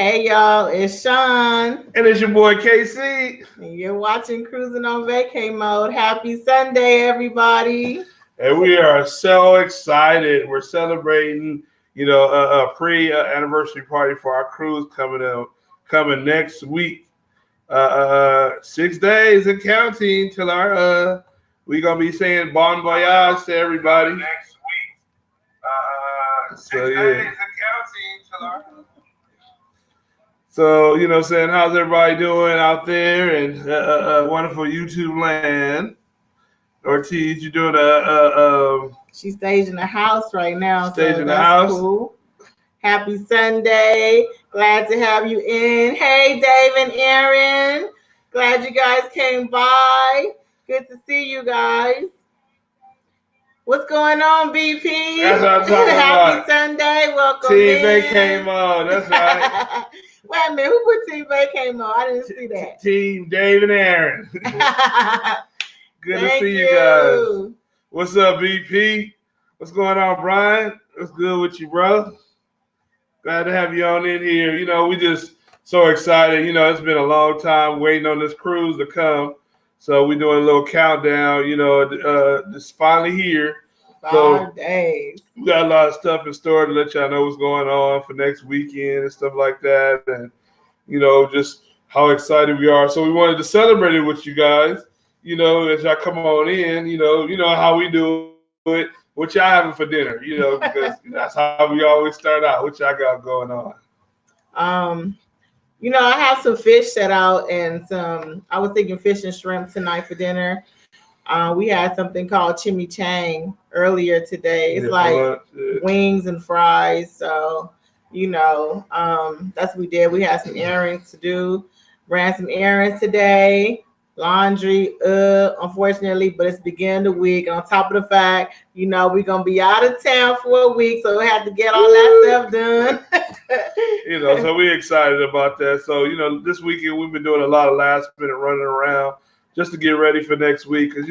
Hey y'all, it's Shawn. And it's your boy KC. And you're watching Cruising on Vacay Mode. Happy Sunday, everybody. And we are so excited. We're celebrating, a pre-anniversary party for our cruise coming next week. 6 days and counting till our we're gonna be saying bon voyage to everybody. Next week. 6 days and counting till our So, saying, how's everybody doing out there in wonderful YouTube land? Ortiz, you doing She stays in the house right now, stage so in the that's house? cool. Happy Sunday. Glad to have you in. Hey, Dave and Aaron. Glad you guys came by. Good to see you guys. What's going on, BP? That's what I'm talking Happy about. Sunday. Welcome Team in. Bay came on. That's right. Wait a minute. Who put Team Bay came on? I didn't see that. Team Dave and Aaron. Good to Thank see you guys. What's up, BP? What's going on, Brian? What's good with you, bro? Glad to have you on in here. We just so excited. It's been a long time waiting on this cruise to come. So we're doing a little countdown. It's finally here. 5 days. We got a lot of stuff in store to let y'all know what's going on for next weekend and stuff like that. And, just how excited we are. So we wanted to celebrate it with you guys, as y'all come on in, how we do it, what y'all having for dinner, because that's how we always start out. What y'all got going on? I have some fish set out and I was thinking fish and shrimp tonight for dinner. We had something called chimichang earlier today. It's wings and fries. So, that's what we did. We had some errands to do. Ran some errands today. Laundry, unfortunately, but it's beginning of the week. On top of the fact, we're gonna be out of town for a week, so we have to get all that stuff done. So we're excited about that. So, this weekend we've been doing a lot of last minute running around just to get ready for next week. Because,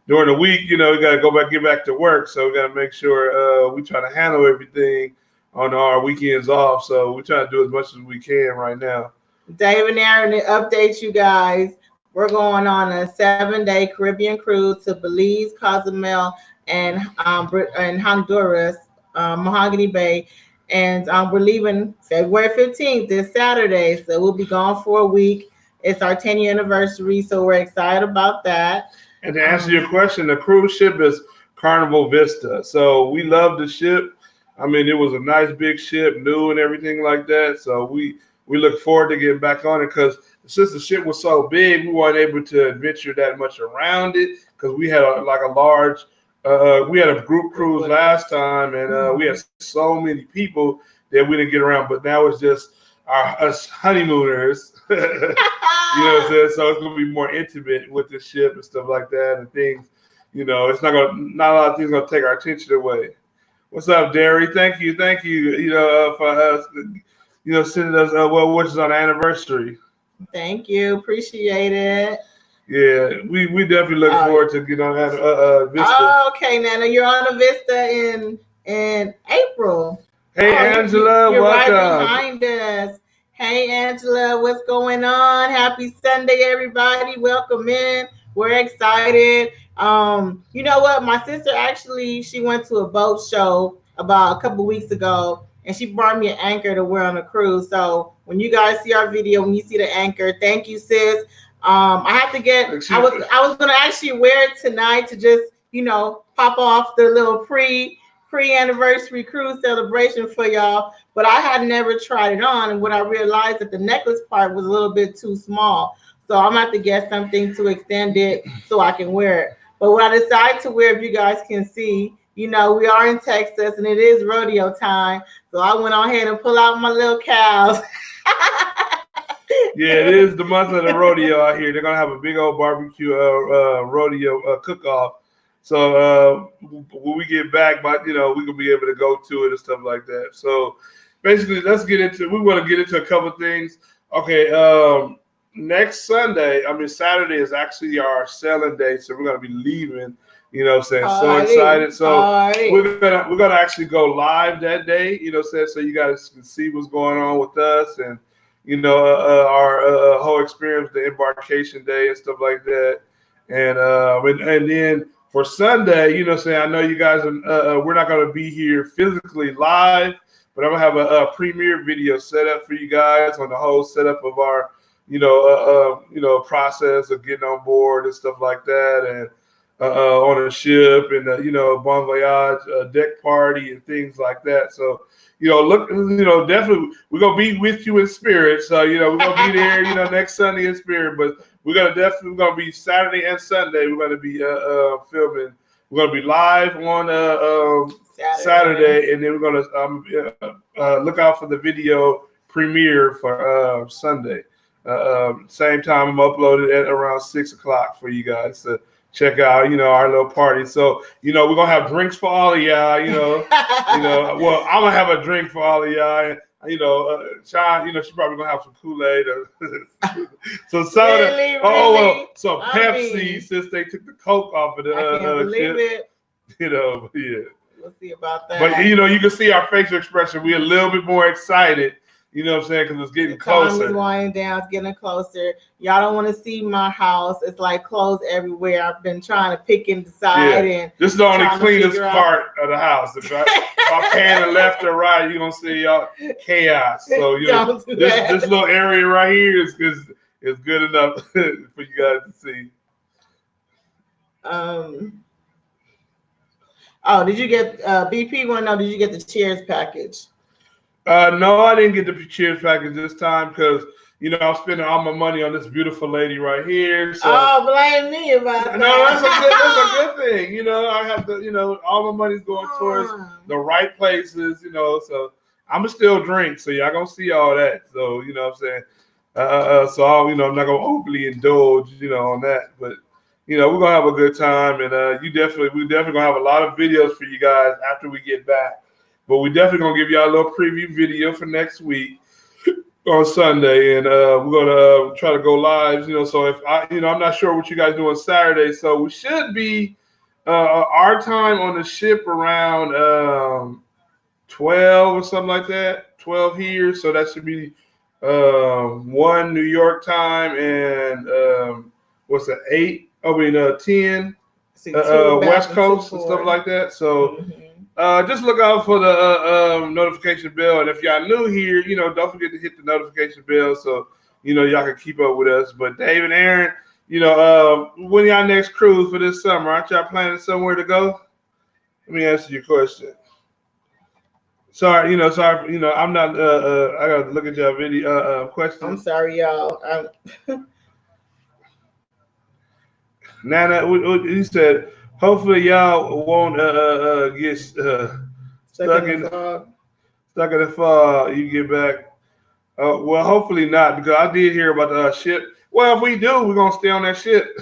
during the week, we got to get back to work. So we got to make sure we try to handle everything on our weekends off. So we're trying to do as much as we can right now. Dave and Aaron, to update you guys, we're going on a 7-day Caribbean cruise to Belize, Cozumel, and Honduras, Mahogany Bay. And we're leaving February 15th, this Saturday. So we'll be gone for a week. It's our 10-year anniversary, so we're excited about that. And to answer your question, the cruise ship is Carnival Vista. So we love the ship. I mean, it was a nice big ship, new and everything like that. So we look forward to getting back on it because since the ship was so big, we weren't able to adventure that much around it because we had we had a group cruise last time and we had so many people that we didn't get around. But now it's just us honeymooners. You know what I'm saying? So it's gonna be more intimate with the ship and stuff like that and things. It's not a lot of things gonna take our attention away. What's up, Derry? Thank you. For us, sending us wishes on the anniversary. Thank you, appreciate it. Yeah, we definitely look forward to getting on that Vista. Oh, okay, Nana, you're on a Vista in April. Hey, Angela, you're welcome. Right behind us. Hey, Angela, what's going on? Happy Sunday, everybody. Welcome in. We're excited. You know what? My sister she went to a boat show about a couple weeks ago, and she brought me an anchor to wear on a cruise. So when you guys see our video, when you see the anchor, thank you, sis. I have to get. I was gonna actually wear it tonight to just pop off the little pre-anniversary cruise celebration for y'all, but I had never tried it on, and when I realized that the necklace part was a little bit too small, so I'm gonna have to get something to extend it so I can wear it. But what I decided to wear, if you guys can see, we are in Texas and it is rodeo time, so I went on ahead and pull out my little cows. Yeah, it is the month of the rodeo out here. They're gonna have a big old barbecue rodeo cook-off. So when we get back, we can be able to go to it and stuff like that. So basically, we want to get into a couple things. Okay, next Saturday is actually our sailing day, so we're gonna be leaving You know what I'm saying? So Party, excited. So party. we're gonna actually go live that day, you know what I'm saying? So you guys can see what's going on with us and our whole experience, the embarkation day and stuff like that. And then for Sunday, you know what I'm saying? I know you guys are we're not gonna be here physically live, but I'm gonna have a premiere video set up for you guys on the whole setup of our process of getting on board and stuff like that, and on a ship and bon voyage deck party and things like that. So look, definitely we're gonna be with you in spirit. So we're gonna be there, next Sunday in spirit. But we're gonna be Saturday and Sunday. We're gonna be filming. We're gonna be live on Saturday. Saturday, and then we're gonna look out for the video premiere for Sunday. Same time, I'm uploaded at around 6 o'clock for you guys to check out, our little party. So, we're gonna have drinks for all of y'all, well, I'm gonna have a drink for all of y'all. And, Shawn, she's probably gonna have some Kool-Aid or some soda. Really, Oh, really. well, some I Pepsi mean, since they took the Coke off of I can't the believe ship, it. yeah. We'll see about But that. you can see our facial expression. We're a little bit more excited, you know what I'm saying, because it's The getting time is closer. winding down. It's getting closer. Y'all don't want to see my house. It's like clothes everywhere. I've been trying to pick and decide Yeah, and this is the only trying to cleanest figure out. part of the house. If I pan to left or right, you're gonna see chaos. So Don't do this that. little area right here is good enough for you guys to see. Um. Oh, did you get BP one? No, did you get the Cheers package? No, I didn't get the cheers package this time because I'm spending all my money on this beautiful lady right here. So Oh, blame me no, about that's a that. good thing. I have to, all my money's going towards the right places. So I'm gonna still drink. So y'all gonna see all that. So what I'm saying. So I'm not gonna overly indulge, on that. But we're gonna have a good time, and we definitely gonna have a lot of videos for you guys after we get back. But we definitely gonna give y'all a little preview video for next week on Sunday, and we're gonna try to go live. So if I'm not sure what you guys do on Saturday, so we should be our time on the ship around 12 or something like that. 12 here, so that should be 1 New York time and what's that? 8? I mean 10 See, two back West and two Coast and stuff forward. like that. So Mm-hmm. just look out for the notification bell. And if y'all new here, don't forget to hit the notification bell so y'all can keep up with us. But Dave and Aaron, when y'all next cruise for this summer? Aren't y'all planning somewhere to go? Let me answer your question. Sorry, I'm not. I gotta look at your video I'm question. sorry, y'all. Nana, he said, hopefully y'all won't get Stuck stuck in the in fog. stuck in the fall. You get back. Well, hopefully not, because I did hear about the ship. Well, if we do, we're gonna stay on that ship.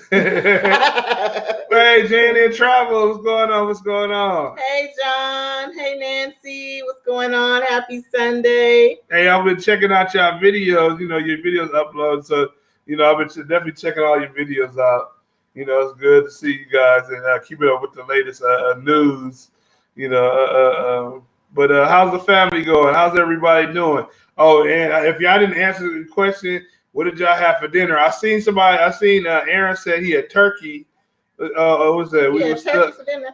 Hey, Jane in travel. What's going on? What's going on? Hey, John. Hey, Nancy. What's going on? Happy Sunday. Hey, I've been checking out your videos. Your videos upload. So I've been definitely checking all your videos out. It's good to see you guys and keep it up with the latest news. You know, but how's the family going? How's everybody doing? Oh, and if y'all didn't answer the question, what did y'all have for dinner? I seen somebody. I seen Aaron said he had turkey. What was that? We Yeah, were turkey stuck. for dinner.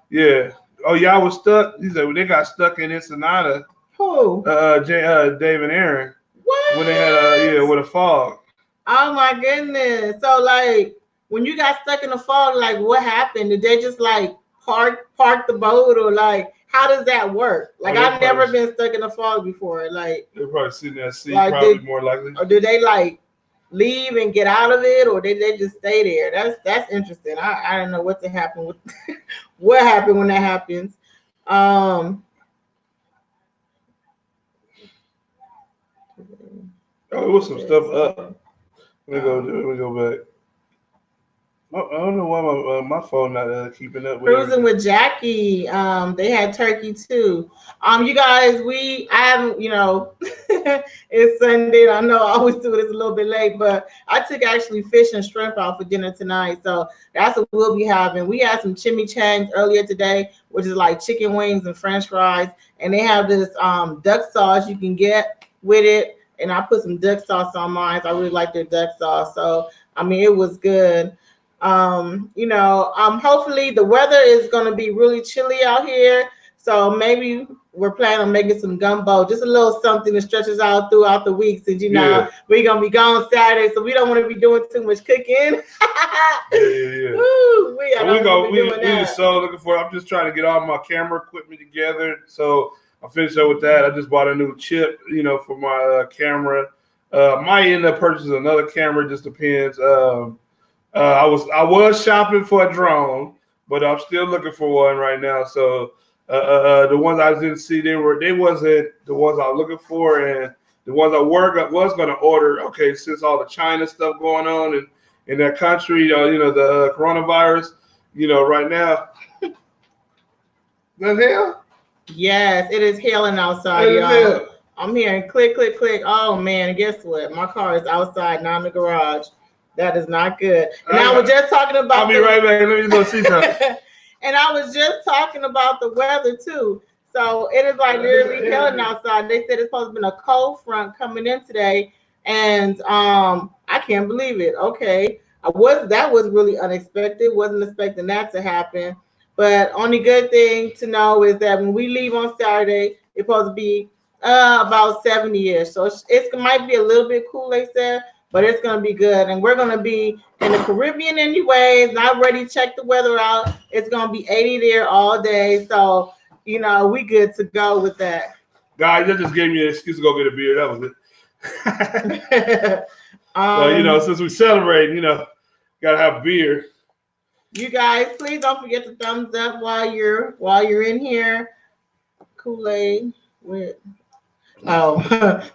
Yeah. Oh, y'all was stuck. He said well, they got stuck in Ensenada. Who? Dave and Aaron when they had What? with a fog. Oh my goodness. So like when you got stuck in the fog, like what happened? Did they just like park the boat or like how does that work? Oh, Like I've never been stuck in the fog before. they're probably sitting at sea, Like probably did more likely. or did they like leave and get out of it or did they just stay there? That's interesting. I don't know what to happen with what happened when that happens. Um Oh, it was some stuff up. Let me go back. I don't know why my phone not keeping up with Cruising everything. with Jackie. They had turkey too. You guys, I haven't, It's Sunday. And I know I always do this a little bit late, but I took actually fish and shrimp out for dinner tonight. So that's what we'll be having. We had some chimichangas earlier today, which is like chicken wings and French fries, and they have this duck sauce you can get with it. And I put some duck sauce on mine. So I really like their duck sauce. So I mean, it was good. Hopefully the weather is going to be really chilly out here. So maybe we're planning on making some gumbo, just a little something that stretches out throughout the week. Since Yeah. we're gonna be gone Saturday, so we don't want to be doing too much cooking. Yeah. Woo, I So don't want to be doing we just that. so looking for. I'm just trying to get all my camera equipment together. So I finished up with that. I just bought a new chip, for my camera. Might end up purchasing another camera. Just depends. I was shopping for a drone, but I'm still looking for one right now. So the ones I didn't see, they wasn't the ones I was looking for, and the ones I was going to order. Okay, since all the China stuff going on in that country, the coronavirus, right now, the hell, Yes, it is hailing outside, the y'all. hell. I'm hearing click, click, click. Oh man, and guess what? My car is outside, not in the garage. That is not good. And I was just talking I'll about be right back. Let me go see something. and I was just talking about the weather too. So it is like literally hailing outside. They said it's supposed to be a cold front coming in today, and I can't believe it. Okay, that was really unexpected. Wasn't expecting that to happen. But only good thing to know is that when we leave on Saturday, it's supposed to be about 70-ish. So it might be a little bit cool, they said, but it's gonna be good. And we're gonna be in the Caribbean anyways. And I already checked the weather out. It's gonna be 80 there all day. So we good to go with that. Guys, that just gave me an excuse to go get a beer. That was it. So um, since we celebrate, gotta have beer. you guys, please don't forget to thumbs up while you're in here. Kool-Aid with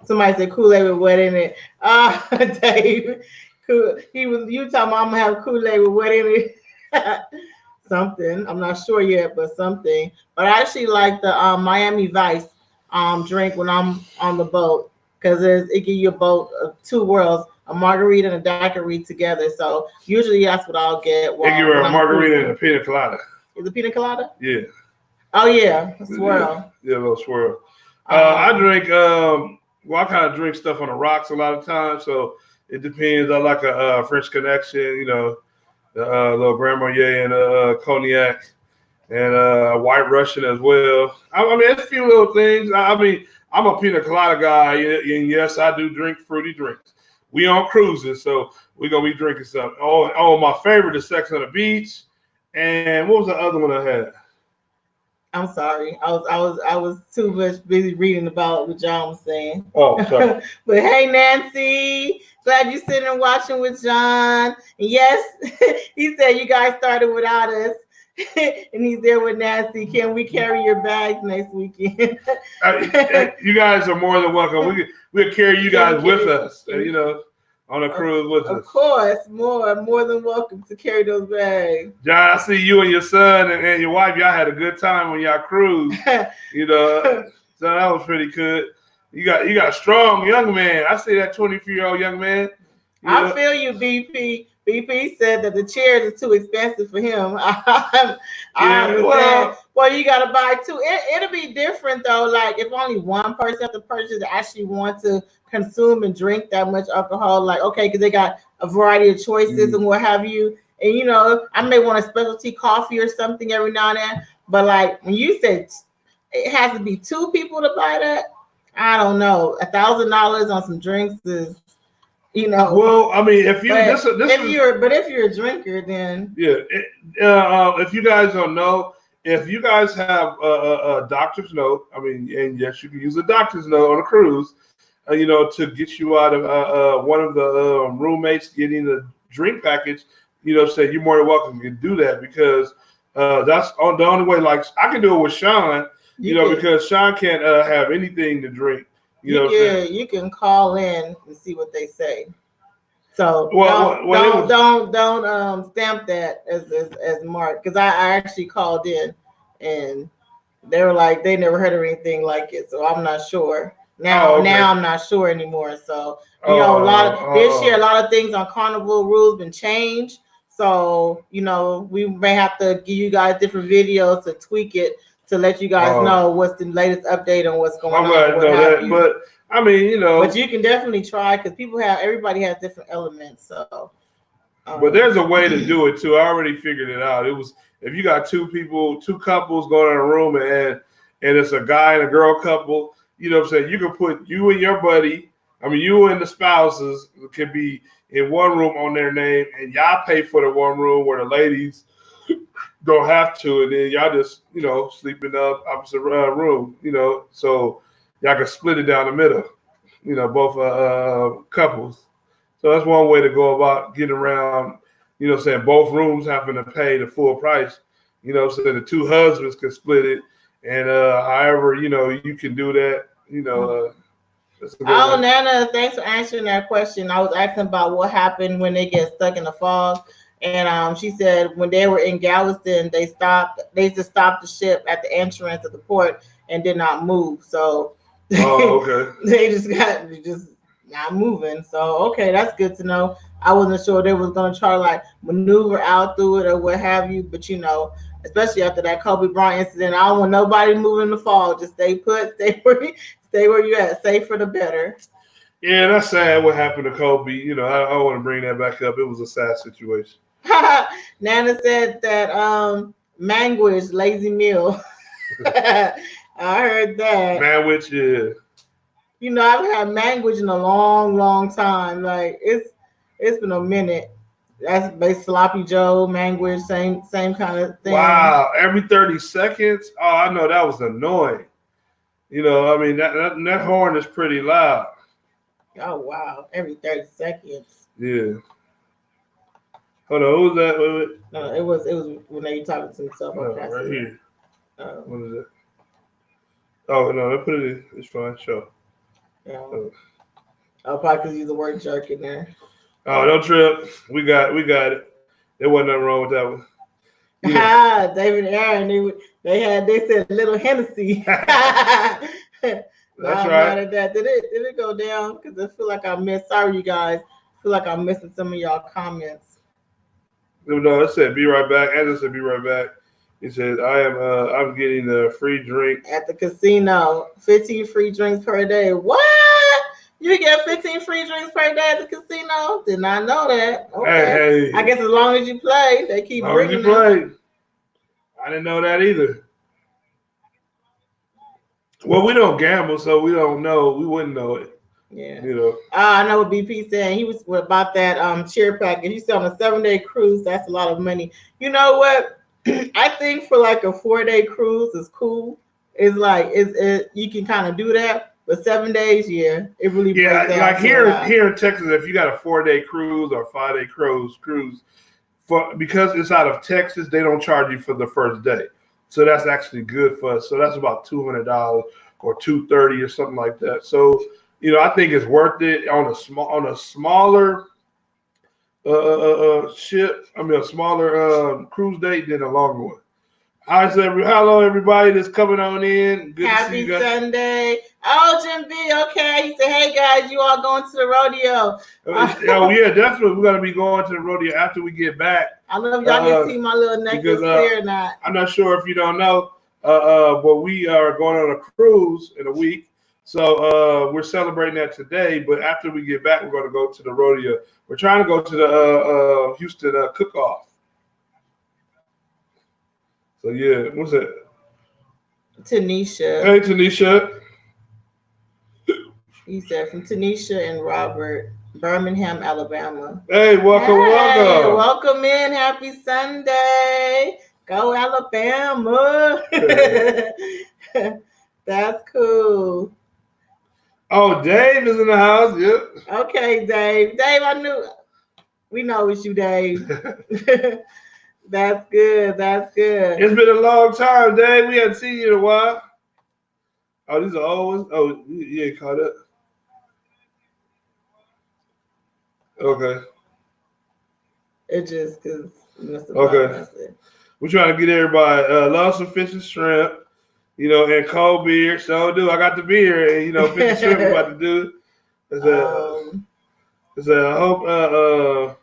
somebody said Kool-Aid with what in it. Dave, you talking about I'm gonna have Kool-Aid with what in it? Something. I'm not sure yet, but something. But I actually like the Miami Vice drink when I'm on the boat because it gives you a boat of two worlds, a margarita and a daiquiri together. So usually that's what I'll get They give when her a I'm margarita and cruising. a pina colada. Is it pina colada? Yeah. Oh yeah, a Yeah, swirl. yeah, a little swirl. I Um, drink. Well, I kind of drink stuff on the rocks a lot of times, so it depends. I like a French Connection, a little Grand Marnier and cognac, and White Russian as well. I mean, it's a few little things. I mean, I'm a pina colada guy, and yes, I do drink fruity drinks. We on cruises, so we gonna be drinking something. Oh, my favorite is Sex on the Beach, and what was the other one I had? I'm sorry. I was too much busy reading about what John was saying. Oh, sorry. But hey, Nancy, glad you sitting and watching with John. And yes, he said you guys started without us, and he's there with Nancy. Can we carry your bags next weekend? You guys are more than welcome. We'll carry you Can we guys with carry? us, on a cruise with Of us. course, more than welcome to carry those bags. John, I see you and your son and your wife. Y'all had a good time when y'all cruised. You know, so that was pretty good. You got a strong young man. I see that 24-year-old young man. You I know, feel you, BP. BP said that the chairs are too expensive for him. I yeah. understand. Well, Well, you got to buy two. It'll be different though. Like if only one person has to purchase that actually want to consume and drink that much alcohol, like okay, because they got a variety of choices and what have you. And I may want a specialty coffee or something every now and then. But like when you said it has to be two people to buy that, I don't know. $1,000 on some drinks is well, I mean, if you but this is if you're a drinker, then yeah. If you guys don't know, if you guys have a doctor's note, I mean, and yes, you can use a doctor's note on a cruise, to get you out of one of the roommates getting the drink package, say you're more than welcome to do that because that's the only way. Like I can do it with Shawn, you can because Shawn can't have anything to drink. You you know what I'm saying? can you can call in and see what they say. So Well, it was. don't stamp that as mark because I actually called in and they were like they never heard of anything like it, so I'm not sure. Now, Oh, okay. now I'm not sure anymore. So a lot of this year, a Oh. lot of things on Carnival rules been changed. So we may have to give you guys different videos to tweak it to let you guys Oh. know what's the latest update on what's going I'm on, glad to what know have that. you. But I mean, But you can definitely try because everybody has different elements. So, but um, there's a way to do it too. I already figured it out. It was if you got two couples going in a room and it's a guy and a girl couple, you know what I'm saying? You can put you and your buddy, I mean you and the spouses can be in one room on their name and y'all pay for the one room where the ladies don't have to and then y'all just, sleep in the opposite room, so y'all can split it down the middle, both couples. So that's one way to go about getting around, saying both rooms having to pay the full price. So the two husbands can split it. And however, you can do that, that's a good oh, way. Nana, thanks for answering that question. I was asking about what happened when they get stuck in the fog, and she said when they were in Galveston, they stopped. They just stopped the ship at the entrance of the port and did not move. So Oh, okay. they just not moving. So okay, that's good to know. I wasn't sure they was gonna try to like maneuver out through it or what have you, but especially after that Kobe Bryant incident, I don't want nobody moving in the fall. Just stay put, stay where you at. Safe for the better. Yeah, that's sad what happened to Kobe. I want to bring that back up. It was a sad situation. Nana said that manguish lazy meal. I heard that. Man, which, yeah. I've had manguish in a long, long time. Like it's been a minute. That's based sloppy Joe, manguish, same kind of thing. Wow, every 30 seconds? Oh, I know that was annoying. I mean, that horn is pretty loud. Oh wow, every 30 seconds. Yeah. Hold on, who was that? Wait, wait. No, it was when they were talking to himself. I'll No, pass right it up. here. Um, What is it? Oh no, they put it in. It's fine. Show. um, Oh, I'll probably use the word jerk in there. oh, don't trip. We got it. There wasn't nothing wrong with that one. You know. David Aaron, they said little Hennessy. Now That's I'm right. mad at that. Did it go down? Because I feel like I missed. Sorry, you guys. I feel like I'm missing some of y'all comments No, it said be right back. Anderson said be right back. He said I'm getting a free drink. at the casino. 15 free drinks per day. What? You get 15 free drinks per day at the casino? Did not know that. Okay. Hey, I hey, guess as long as you play, they as keep long as you bringing them. play. I didn't know that either. Well, we don't gamble, so we don't know. We wouldn't know it. Yeah. You know. I know what BP said. He was about that cheer package. He said on a 7-day cruise, that's a lot of money. You know what? I think for like a 4-day cruise is cool. It's like you can kind of do that, but 7 days, yeah, it really breaks Yeah, like down to a here lot. here in Texas, if you got a 4-day cruise or 5-day cruise, for because it's out of Texas, they don't charge you for the first day. So that's actually good for us. So that's about $200 or 230 or something like that. So I think it's worth it on a smaller ship. I mean, a smaller cruise date than a longer one. I said, hello everybody that's coming on in. Good to see you Happy guys. Sunday. Oh, Jim B, okay. He said, hey guys, you all going to the rodeo. Oh yeah, definitely. We're gonna be going to the rodeo after we get back. I don't know if y'all can see my little Because necklace clear or not. I'm not sure if you don't know, but we are going on a cruise in a week. So we're celebrating that today. But after we get back, we're going to go to the rodeo. We're trying to go to the Houston cook-off. So yeah, what's that? Tanisha. Hey, Tanisha. He said from Tanisha and Robert, Birmingham, Alabama. Hey, welcome, Hey, welcome. welcome in. Happy Sunday. Go Alabama. That's cool. Oh, Dave is in the house. Yep. Okay, Dave. Dave, I knew we know it's you, Dave. That's good. That's good. It's been a long time, Dave. We haven't seen you in a while. Oh, these are old ones. Oh, you ain't caught up. Okay. It just because you must have Okay. bypassed it. We're trying to get everybody love some fish and shrimp. and cold beer. So do I got the beer and fish and shrimp we about to do. It's a um, it's a hope I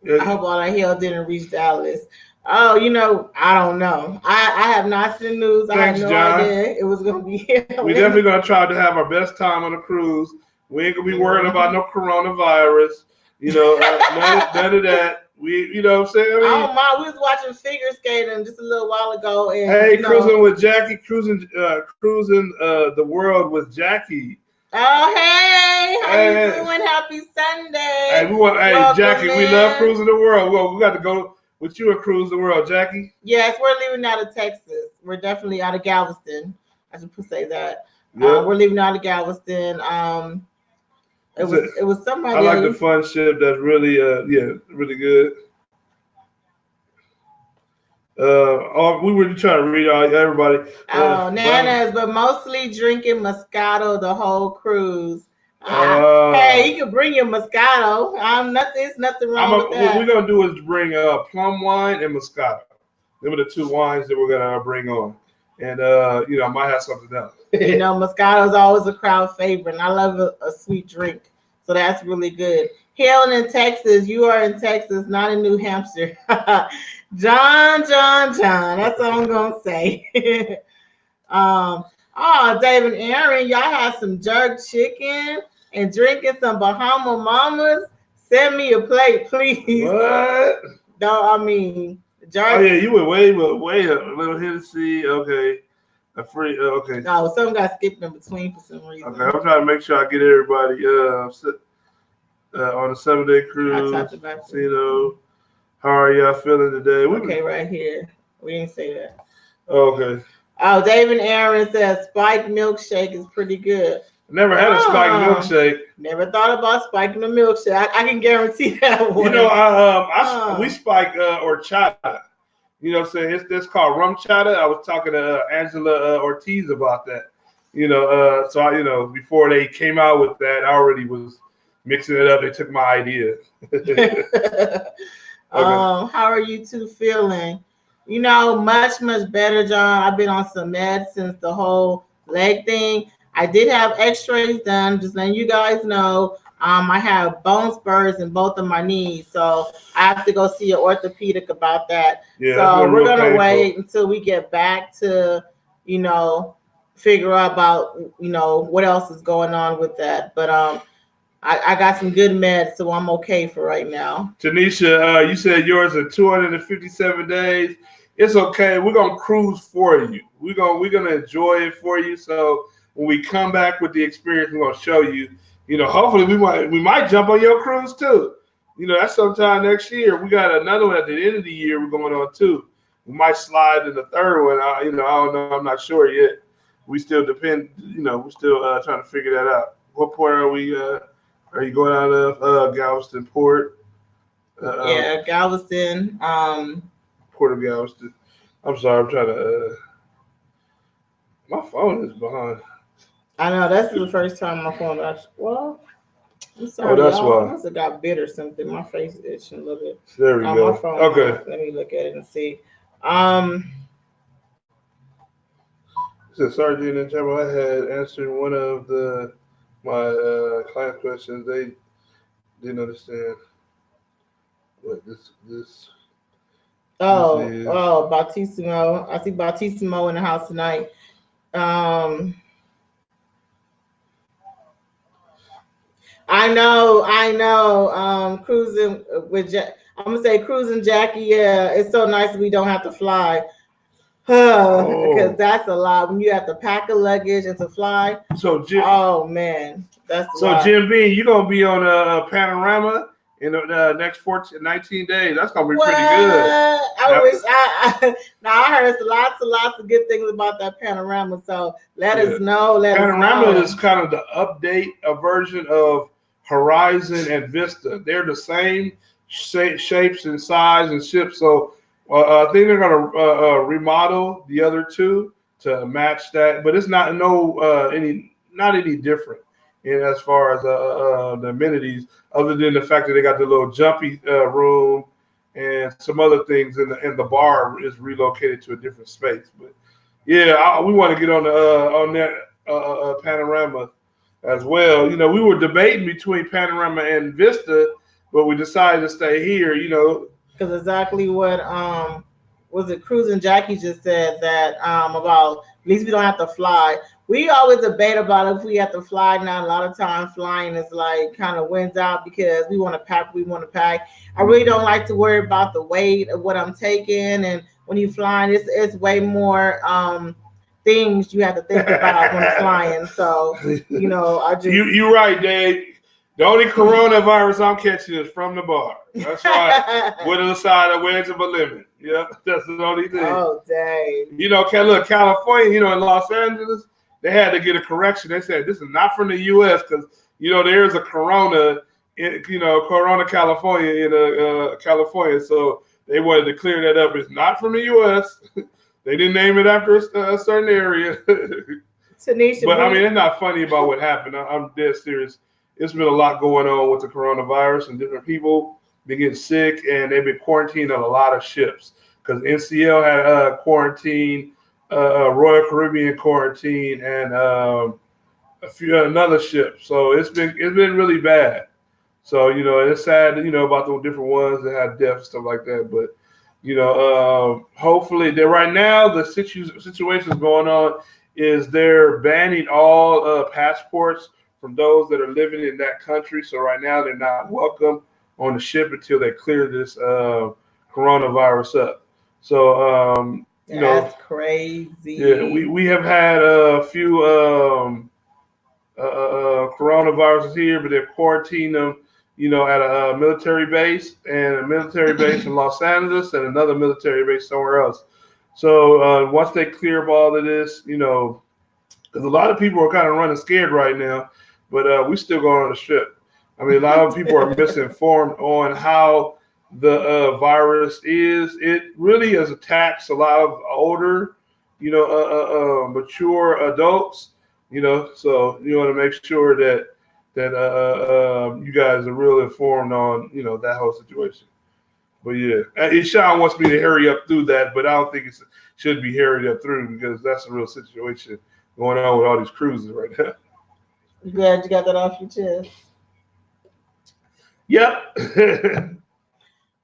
yeah, hope all that hell didn't reach Dallas. Oh, I don't know. I have not seen the news. I had thanks, no John. idea it was gonna be here. We definitely gonna try to have our best time on the cruise. We ain't gonna be worrying about Mhm. no coronavirus. None of that. You know what I'm saying? I I mean, don't mind. We was watching figure skating just a little while ago, and hey, cruising with Jackie, cruising the world with Jackie. oh hey, how you Hey, doing? Happy hey, Sunday. hey, Welcome Jackie, we love in. cruising the world. We got to go with you and cruise the world, Jackie. Yes, we're leaving out of Texas. We're definitely out of Galveston. I should say that. Yep. We're leaving out of Galveston. It It's a, was I somebody like the else. fun ship. That's really really good. We were trying to read all everybody. Oh, But nanas, but mostly drinking Moscato the whole cruise. Hey, uh, you can bring your Moscato. Nothing. There's nothing wrong with what we're that. gonna do is bring plum wine and Moscato. Them are the two wines that we're gonna bring on, and I might have something else. Moscato is always a crowd favorite, and I love a sweet drink, so that's really good. Hailing in Texas, you are in Texas, not in New Hampshire. John, John, John. That's all I'm gonna say. David and Aaron, y'all have some jerk chicken and drinking some Bahama Mamas. Send me a plate, please. What? No, I mean Oh jerk. yeah, you went way up. A little Hennessy. Okay, a free. Okay, No, some got skipped in between for some okay. reason. I'm trying to make sure I get everybody on a 7 day I talked cruise. about this. Casino. How are y'all feeling today? Okay, right here. We didn't say that. Okay. Oh, David Aaron says spiked milkshake is pretty good. Never had a spiked Oh, milkshake. never thought about spiking a milkshake. I can guarantee that You know, one. we Oh, spike horchata. You know what I'm saying? It's called rum chata. I was talking to Angela Ortiz about that. So before they came out with that, I already was mixing it up. They took my idea. Okay. How are you two feeling? Much, much better, John. I've been on some meds since the whole leg thing. I did have x-rays done, just letting you guys know. I have bone spurs in both of my knees, so I have to go see an orthopedic about that. Yeah, that's So been we're real gonna painful. wait until we get back to, you know, figure out about, what else is going on with that. But I got some good meds, so I'm okay for right now. Tanisha, you said yours are 257 days. It's okay. We're gonna cruise for you. We're gonna enjoy it for you. So when we come back with the experience, we're gonna show you. Hopefully we might jump on your cruise too. That's sometime next year. We got another one at the end of the year. We're going on too. We might slide in the third one. I don't know. I'm not sure yet. We still depend. We're still trying to figure that out. What port are we? Are you going out of Galveston Port? Yeah, Galveston. Port of Galveston. I'm sorry, I'm trying to. My phone is behind. I know that's the first time my phone actually. Well, I'm Oh, sorry, that's y'all. I why. must have got bit or something. My face is itching a little bit. There we Oh, my go. phone Okay. off. Let me look at it and see. Um, So, Sergeant in General, I had answered one of my client questions. They didn't understand what this is. Bautissimo. I see Bautissimo in the house tonight. Um, I know. Cruising with I'm gonna say cruising Jackie. Yeah, it's so nice we don't have to fly. Because Oh, that's a lot when you have to pack a luggage and to fly. so Jim, Oh man, that's a so lot. Jim Bean, you're gonna be on a panorama in the next 14, 19 days. That's gonna be What? pretty good. I Now, wish I now I heard lots and lots of good things about that panorama. So let yeah. us know. Let us Panorama is know. kind of the update, a version of Horizon and Vista. They're the same shapes and size and ships. So I think they're going to remodel the other two to match that, but it's not any different as far as the amenities, other than the fact that they got the little jumpy room and some other things, and the bar is relocated to a different space. But Yeah, we want to get on that panorama as well. We were debating between panorama and Vista, but we decided to stay here. Because exactly what was it Cruz and Jackie just said that about at least we don't have to fly. We always debate about if we have to fly now. A lot of times flying is like kind of wins out because we want to pack. We want to pack. I really don't like to worry about the weight of what I'm taking, and when you flying, it's way more things you have to think about when flying. So I just you right, Dave. The only coronavirus I'm catching is from the bar. That's right. With a side of wedge of a lemon. Yeah, that's the only thing. oh dang. Look, California, in Los Angeles, they had to get a correction. They said this is not from the U.S. because there's a Corona, Corona, California in California, so they wanted to clear that up. It's not from the U.S. They didn't name it after a certain area. Tanisha, But I mean, it's not funny about what happened. I'm dead serious. It's been a lot going on with the coronavirus, and different people been getting sick, and they've been quarantined on a lot of ships because NCL had quarantine, Royal Caribbean quarantine, and a few another ship. So it's been really bad. So it's sad, about the different ones that had deaths and stuff like that. But hopefully, they right now the situation's going on is they're banning all passports from those that are living in that country. So right now they're not welcome on the ship until they clear this coronavirus up. So that's yeah, crazy. we have had a few coronaviruses here, but they've quarantined them, at a military base and a military base in Los Angeles and another military base somewhere else. So once they clear up all of this, because a lot of people are kind of running scared right now, but we still going on the ship. I mean, a lot of people are misinformed on how the virus is. It really has attacks a lot of older, mature adults. So you want to make sure that you guys are real informed on that whole situation. But yeah, Shawn wants me to hurry up through that, but I don't think it should be hurried up through because that's a real situation going on with all these cruises right now. Glad you got that off your chest. Yep.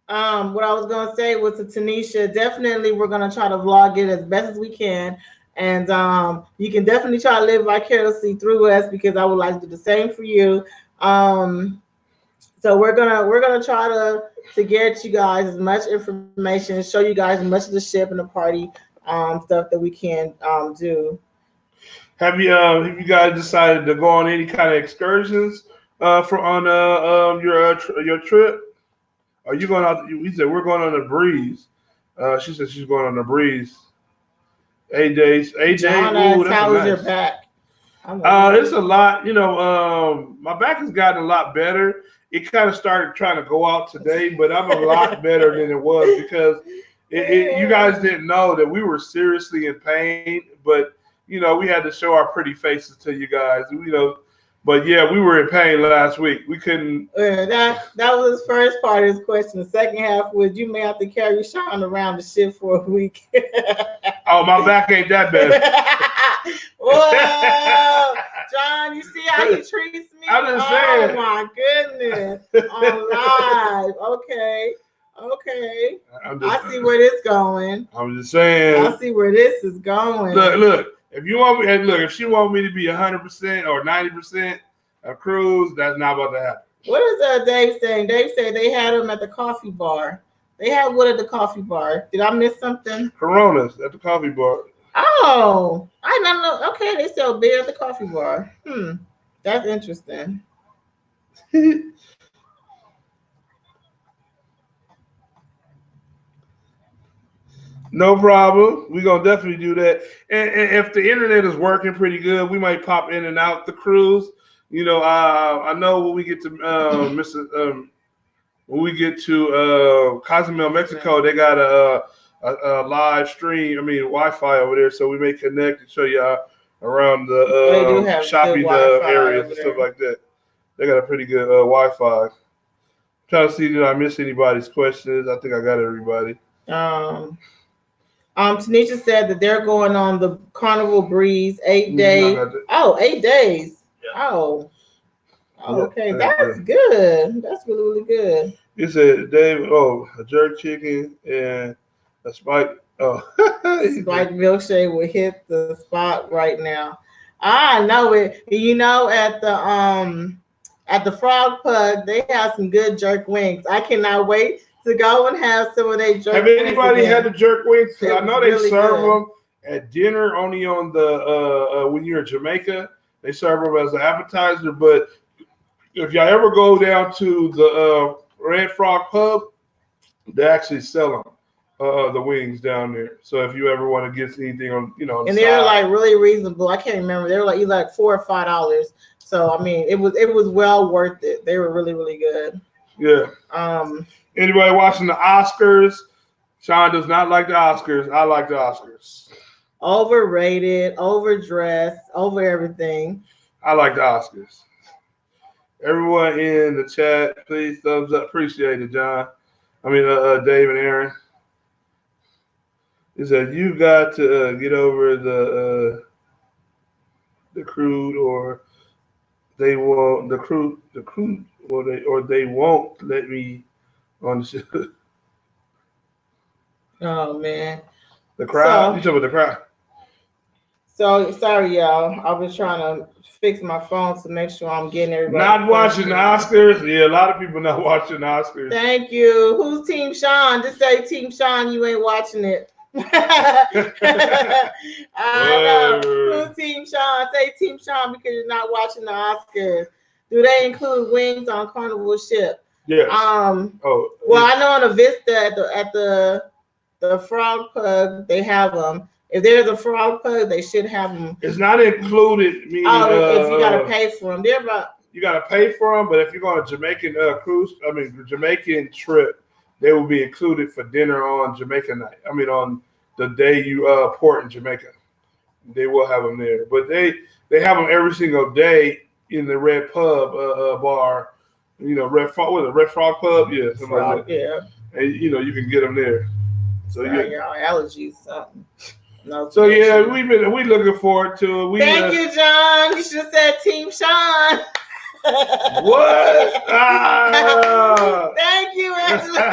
What I was gonna say was to Tanisha, definitely we're gonna try to vlog it as best as we can. And you can definitely try to live vicariously through us because I would like to do the same for you. Um, so we're gonna try to get you guys as much information, show you guys as much of the ship and the party stuff that we can do. Have you guys decided to go on any kind of excursions for on your trip? Are you going out? We said we're going on the breeze. She said she's going on the breeze. 8 days. 8 days. John Ooh, asked, that's a "How is your nice. back?" I'm like, "What?" It's a lot. My back has gotten a lot better. It kind of started trying to go out today, but I'm a lot better than it was because you guys Yeah. didn't know that we were seriously in pain, but we had to show our pretty faces to you guys. But yeah, we were in pain last week. We couldn't. That was his first part of his question. The second half was you may have to carry Shawn around the ship for a week. Oh, my back ain't that bad. Whoa, John, you see how he treats me? I'm just Oh saying. my goodness. On live. Okay. Okay. I'm just. I see where this going. I'm just I saying. see where this is going. Look. If you want me, and look, if she want me to be 100% or 90% a cruise, that's not about to happen. What is Dave saying? Dave said they had him at the coffee bar. They had what at the coffee bar? Did I miss something? Coronas at the coffee bar. Oh, I don't know. Okay, they sell beer at the coffee bar. That's interesting. No problem. We're gonna definitely do that. And if the internet is working pretty good, we might pop in and out the cruise. I know when we get to Mr. When we get to Cozumel, Mexico, they got a live stream. I mean, Wi-Fi over there, so we may connect and show you around They do the have good shopping Wi-Fi areas over and stuff there. like that. They got a pretty good Wi-Fi. Trying to see did I miss anybody's questions. I think I got everybody. Um, Tanisha said that they're going on the Carnival Breeze eight I day. got that. Oh, 8 days. Yeah. Oh, Yeah, okay. that's That's good. good. That's really, really good. He said, David, oh, a jerk chicken and a spike. Oh, he said, Spike milkshake will hit the spot right now. I know it. At the Frog Pug, they have some good jerk wings. I cannot wait to go and have some of their have jerk wings anybody had the again. jerk wings? Because It I was know they really serve good. them at dinner only on the when you're in Jamaica. They serve them as an appetizer. But if y'all ever go down to the Red Frog Pub, they actually sell them the wings down there. So if you ever want to get anything on on the And they're side, like really reasonable. I can't remember. They were like either like $4 or $5. So I mean, it was well worth it. They were really, really good. yeah. Um, Anybody watching the Oscars? Shawn does not like the Oscars. I like the Oscars. Overrated, overdressed, over everything. I like the Oscars. Everyone in the chat, please thumbs up. Appreciate it, John. I mean, Dave and Aaron. He said you got to get over the crude, or they won't the crude, or they won't let me on the show. Oh man. The crowd. You So talking about the crowd? so sorry y'all. I was trying to fix my phone to make sure I'm getting everybody. Not Thank watching the you. Oscars. Yeah, a lot of people not watching the Oscars. Thank you. Who's Team Sean? Just say Team Sean. You ain't watching it. I know. Whatever. Who's Team Sean? Say Team Sean because you're not watching the Oscars. Do they include wings on Carnival ship? Yes. Um. Oh, Well, I know on the Vista at the Frog Pug they have them. If there's a Frog Pug, they should have them. it's not included. Meaning, Oh, if you gotta pay for them, they're about. you got to pay for them. But if you're going on a Jamaican cruise, I mean Jamaican trip, they will be included for dinner on Jamaica night. I mean on the day you port in Jamaica, they will have them there. But they have them every single day in the Red Pub bar. Red Frog, what is it, Red Frog Pub? Yeah, something like Frog, that. yeah. And you can get them there. So yeah, Sorry, y'all. Allergies, something. No so yeah, connection. we looking forward to it. We Thank you, John. You should have said Team Sean. what? Ah. Thank you, Angela.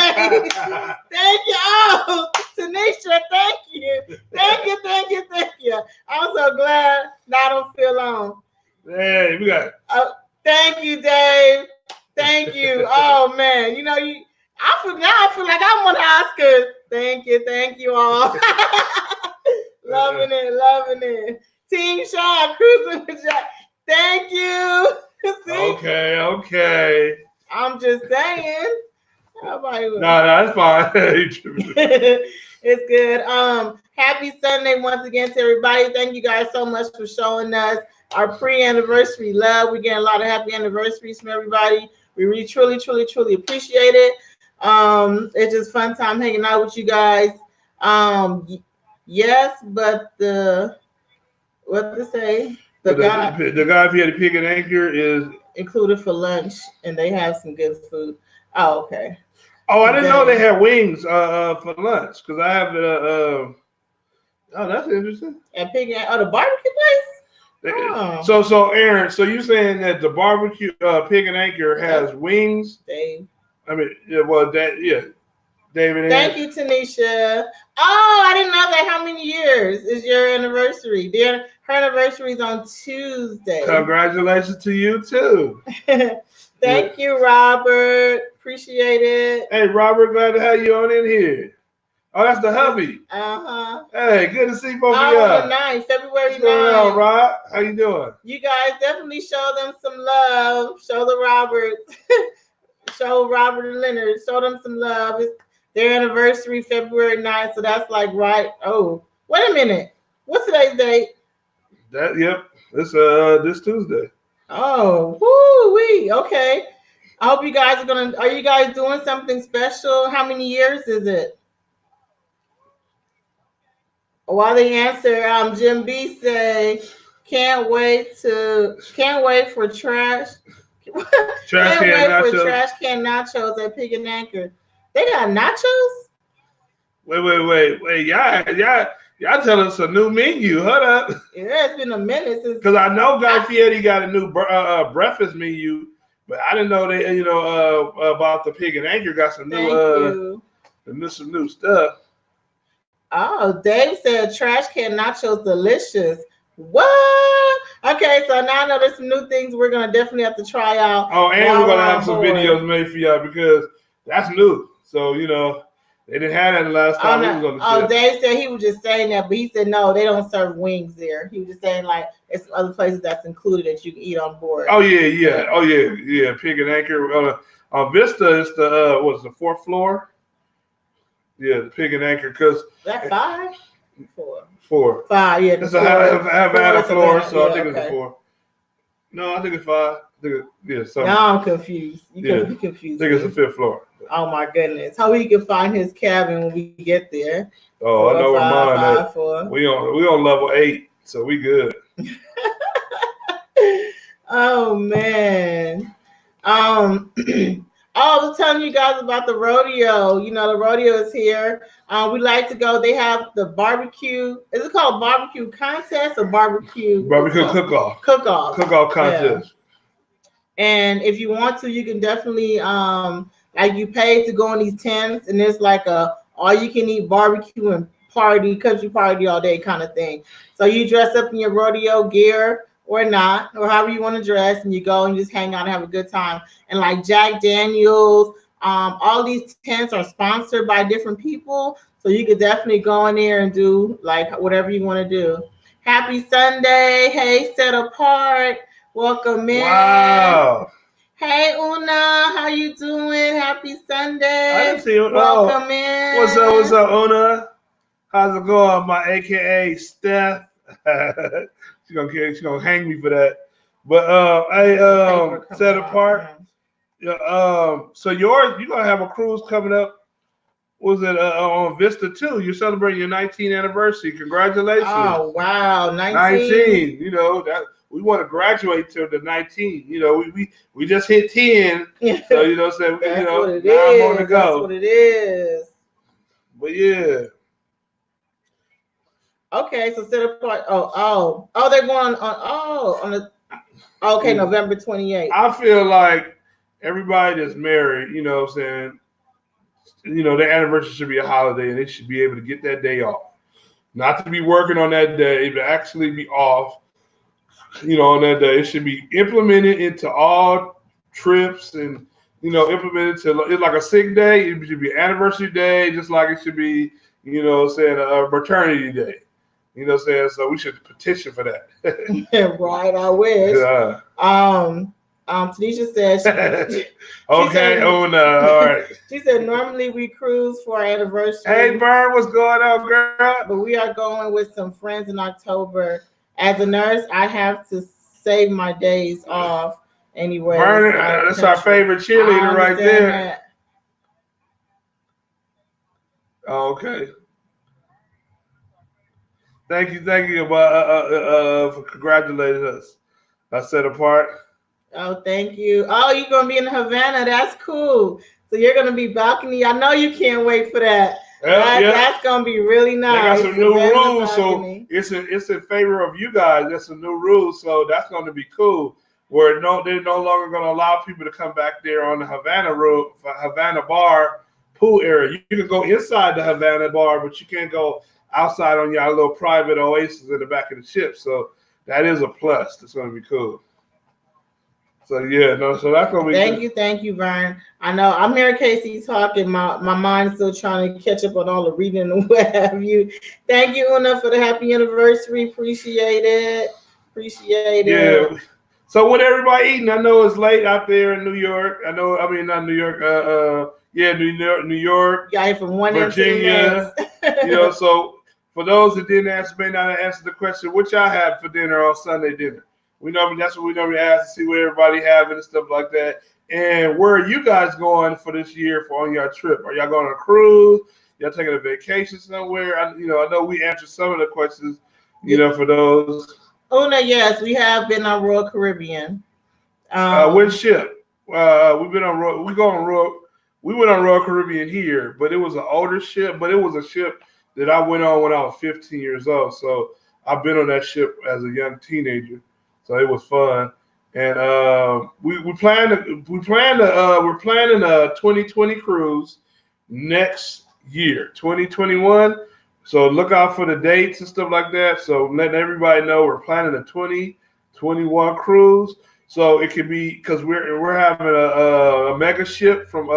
Thank you. Oh, Tanisha, thank you. Thank you, thank you, thank you. I'm so glad that I don't feel alone. Hey, we got. Thank you, Dave. Thank you. Oh man, I feel like I won Oscars. Thank you all. Loving it, loving it. Team Sean cruising with Jack. Thank you. See, Okay, okay. I'm just saying. Nobody No, will. no, that's fine. It's good. Happy Sunday once again to everybody. Thank you guys so much for showing us our pre-anniversary love. We're getting a lot of happy anniversaries from everybody. We really, truly, truly, truly appreciate it. It's just fun time hanging out with you guys. Yes, but the what to say? The But guy the guy if he had a pig and anchor is. included for lunch, and they have some good food. Oh, okay. Oh, I didn't know they Dang. had wings for lunch because I have the. Oh, that's interesting. At Pig and the barbecue place. Oh, So Aaron, so you saying that the barbecue pig and anchor yep. has wings? Dave. I mean, yeah, well, that yeah, David Thank Aaron. you, Tanisha. Oh, I didn't know that. How many years is your anniversary? Her anniversary is on Tuesday. Congratulations to you too. Yeah. Thank you, Robert. Appreciate it. Hey, Robert, glad to have you on in here. Oh, that's the hubby. Uh-huh. Hey, good to see both of Oh, the y'all. 9th, What's February going on, 9th. Rod? How you doing? You guys definitely show them some love. Show the Roberts. Show Robert and Leonard. Show them some love. It's their anniversary, February 9th. So that's like right. Oh, wait a minute. What's today's date? Yep. It's this Tuesday. Oh, woo wee. Okay. I hope you guys are you guys doing something special? How many years is it? While they answer, Jim B say, can't wait for trash. Trash Can't can wait for nachos. trash can nachos at Pig and Anchor. They got nachos? Wait. Y'all tell us a new menu. Hold up. Yeah, it's been a minute since. Because I know Guy Fieri got a new breakfast menu, but I didn't know they, about the Pig and Anchor got Thank you. some new stuff. Oh, Dave said trash can nachos delicious. What? Okay, so now I know there's some new things we're gonna definitely have to try out Oh, and we're while we're gonna have on some board. videos made for y'all because that's new. So they didn't have that the last Oh time we no! was on the Oh, ship. Dave said he was just saying that, but he said no, they don't serve wings there. He was just saying like it's other places that's included that you can eat on board. Oh yeah, Yeah. oh yeah. Pig and Anchor on Vista is the what's the fourth floor? Yeah, the Pig and Anchor because Is that five? Four. four. Five, yeah, It's because a four Havana is floor, Savannah. so I Yeah, think it's a okay. four. No, I think it's five. Yeah, something. Now I'm confused. Yeah, You I confused think it's the me. fifth floor. Oh my goodness. How we can find his cabin when we get there. Oh, I Four, know where five, mine five, at. four. We on level 8, so we good. Oh man. Um oh, I was telling you guys about the rodeo. You know, the rodeo is here. We like to go. They have the barbecue. Is it called barbecue contest or barbecue? What's it Barbecue called? cook off. Cook off. Cook off Yeah. contest. And if you want to, you can definitely like you pay to go in these tents, and it's like a all you can eat barbecue and party, country party all day kind of thing. So you dress up in your rodeo gear or not, or however you want to dress, and you go and just hang out and have a good time. And like Jack Daniels, all these tents are sponsored by different people, so you could definitely go in there and do like whatever you want to do. Happy Sunday, hey, set apart. Welcome in. Wow. Hey Una, how you doing? Happy I didn't Sunday. see it. Oh, Welcome what's in. up, Ona? How's it going, my AKA Steph? She gonna hang me for that. But hey, The paper coming set off. apart. Yeah, so you gonna have a cruise coming up? Was it on Vista too? You're celebrating your 19th anniversary. Congratulations, Oh wow, 19. 19. That we want to graduate to the 19. We just hit 10, so what I'm saying That's what it 9 more to is. That's go. what it is. But yeah, Okay, so set apart. Oh, they're going on the okay, yeah. November 28th. I feel like everybody that's married, what I'm saying, their anniversary should be a holiday, and they should be able to get that day off. Not to be working on that day, but actually be off, on that day. It should be implemented into all trips and, implemented to it's like a sick day. It should be an anniversary day, just like it should be, saying a maternity day. Saying? So we should petition for that. Right, I wish. Yeah. Um, Tanisha said she Okay, said oh no, all right. she said normally we cruise for our Hey, anniversary, Vern, what's going on, girl? but we are going with some friends in October. As a nurse, I have to save my days off anyways Vern, out of the that's our country. favorite I cheerleader right understand there. that. Oh, okay. Thank you for congratulating us. I set apart. Oh, thank you. Oh, you're gonna be in Havana. That's cool. So you're gonna be balcony. I know you can't wait for that. Yep, yep. That's gonna be really They got nice. some new Havana rules, so balcony. it's in favor of you guys. There's some new rules, so that's going to be cool. Where they're no longer going to allow people to come back there on the Havana road, Havana bar pool area. You can go inside the Havana bar, but you can't go outside on your little private oasis in the back of the ship. So that is a plus. That's going to be cool. So yeah, no, so that's gonna be good. Thank you, Vern. I know I'm hearing Casey talking. My mind's still trying to catch up on all the reading and what have you. Thank you, Una, for the happy anniversary. Appreciate it. Appreciate it. Yeah. So what everybody eating? I know it's late out there in New York. I mean not New York. Yeah, New York, Got it from one end to the Virginia. next. So for those that didn't answer, may not have answered the question, what y'all have for dinner on Sunday dinner? That's what we normally ask to see what everybody having and stuff like that. And where are you guys going for this year for on your trip? Are y'all going on a cruise? Y'all taking a vacation somewhere? I know we answered some of the questions. For those. Una, yes, we have been on Royal Caribbean. Which Um, ship? We've been on Royal. We go on Royal. we went on Royal Caribbean here, but it was an older ship, but it was a ship that I went on when I was 15 years old. So I've been on that ship as a young teenager, so it was fun. And we're planning a 2020 cruise next year, 2021. So look out for the dates and stuff like that. So letting everybody know we're planning a 2021 cruise. So it could be because we're having a mega ship from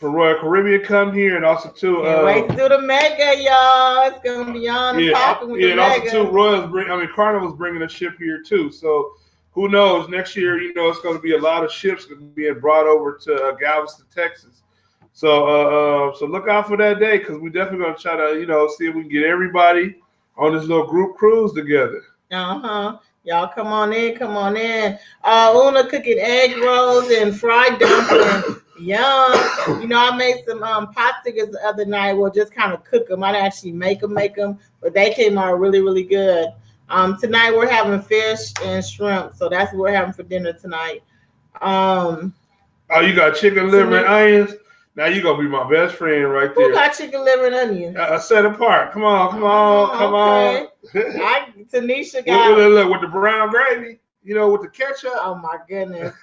Royal Caribbean come here, and also too Can't wait to do the mega, y'all. It's gonna be on and popping with the yeah, and also too mega. Carnival's bringing a ship here too. So who knows? Next year, it's going to be a lot of ships being brought over to Galveston, Texas. So look out for that day because we definitely going to try to see if we can get everybody on this little group cruise together. Uh-huh. Y'all come on in, come on in. Una cooking egg rolls and fried dumpling. Yum. I made some pot stickers the other night. Well, just kind of cook them. I didn't actually make them, but they came out really, really good. Tonight we're having fish and shrimp, so that's what we're having for dinner tonight. Um, Oh, you got chicken liver and onions. Now you gonna be my best friend right there. Who got chicken liver and onions? Set apart. Come on, come on, come okay. on. Tanisha got with the brown gravy. With the ketchup. Oh my goodness.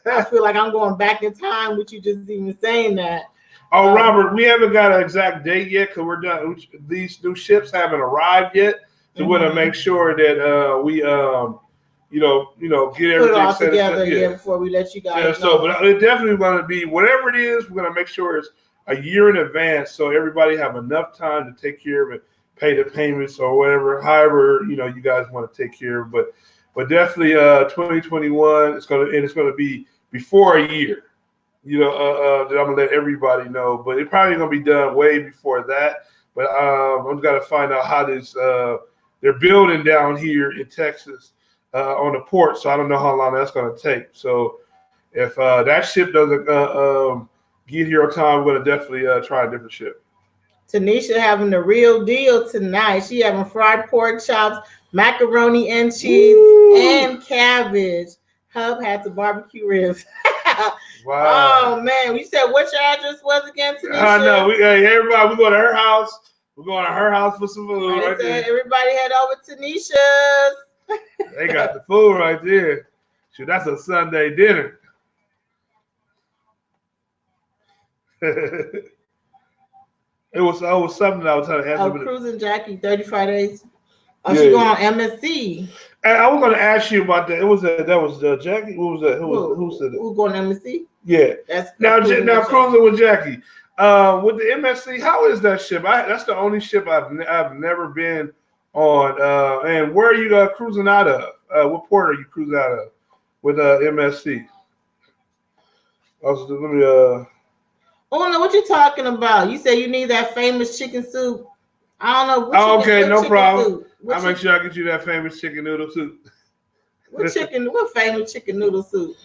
I feel like I'm going back in time with you just even saying that. Oh, Robert, we haven't got an exact date yet because we're done. These new ships haven't arrived yet, so we're gonna make sure that we get everything put it all together before we let you guys know. But it's definitely going to be whatever it is. We're going to make sure it's a year in advance so everybody have enough time to take care of it, pay the payments or whatever, however you guys want to take care of it. But definitely 2021 it's going to be before a year. That I'm gonna let everybody know, but it's probably gonna be done way before that. But I'm gonna find out how this they're building down here in Texas on the port, so I don't know how long that's gonna take. So if that ship doesn't get here on time, we're gonna definitely try a different ship. Tanisha having the real deal tonight. She having fried pork chops, macaroni and cheese, and cabbage. Hub had the barbecue ribs. Wow. Oh man, you said what your address was again, Tanisha? I know. Everybody, we go to her house. We're going to her house for some food. Right there. Everybody head over to Tanisha's. They got the food right there. Shoot, that's a Sunday dinner. It was something I was trying to ask you. Cruising Jackie, 35 days. Oh, she going on MSC. And I was going to ask you about that. That was Jackie. What was that? Who said it? Who going to MSC? Yeah. That's now cruising with Jackie. With the MSC, how is that ship? That's the only ship I've never been on. And where are you cruising out of? What port are you cruising out of with MSC? Also, let me. Oh no, what you talking about? You say you need that famous chicken soup. I don't know. Okay, no problem. I'll make sure I get you that famous chicken noodle soup. What famous chicken noodle soup?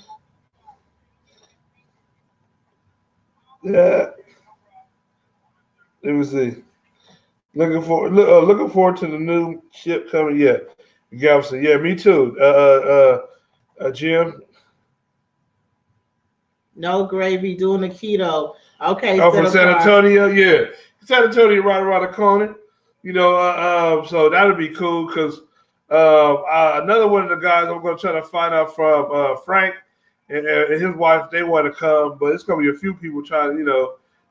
Yeah. Let me see. Looking forward to the new ship coming. Yeah, Galveston. Yeah, me too. Jim. No gravy, doing the keto. Okay. Oh, from San Antonio. Yeah, San Antonio right around the corner. So that'll be cool because another one of the guys I'm going to try to find out from Frank and his wife. They want to come, but it's going to be a few people trying.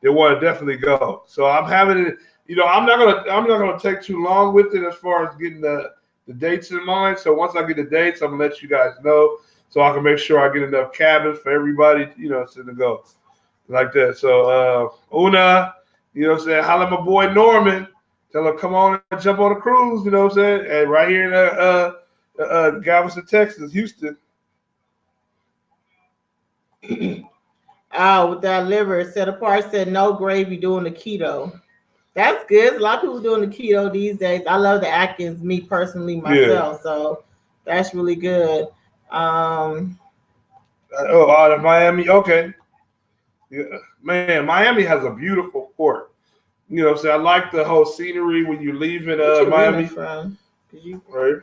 They want to definitely go. So I'm having it. I'm not gonna take too long with it as far as getting the dates in mind. So once I get the dates, I'm gonna let you guys know so I can make sure I get enough cabins for everybody. To go like that. So Una, saying, holla at my boy Norman. Tell him come on and jump on a cruise. And right here in Galveston, Texas, Houston. Oh, with that liver set apart said no gravy doing the keto. That's good. A lot of people doing the keto these days. I love the Atkins, me personally myself. Yeah. So that's really good. Out of Miami, okay. Yeah, man, Miami has a beautiful port. I like the whole scenery when you leave in Miami. From? Right.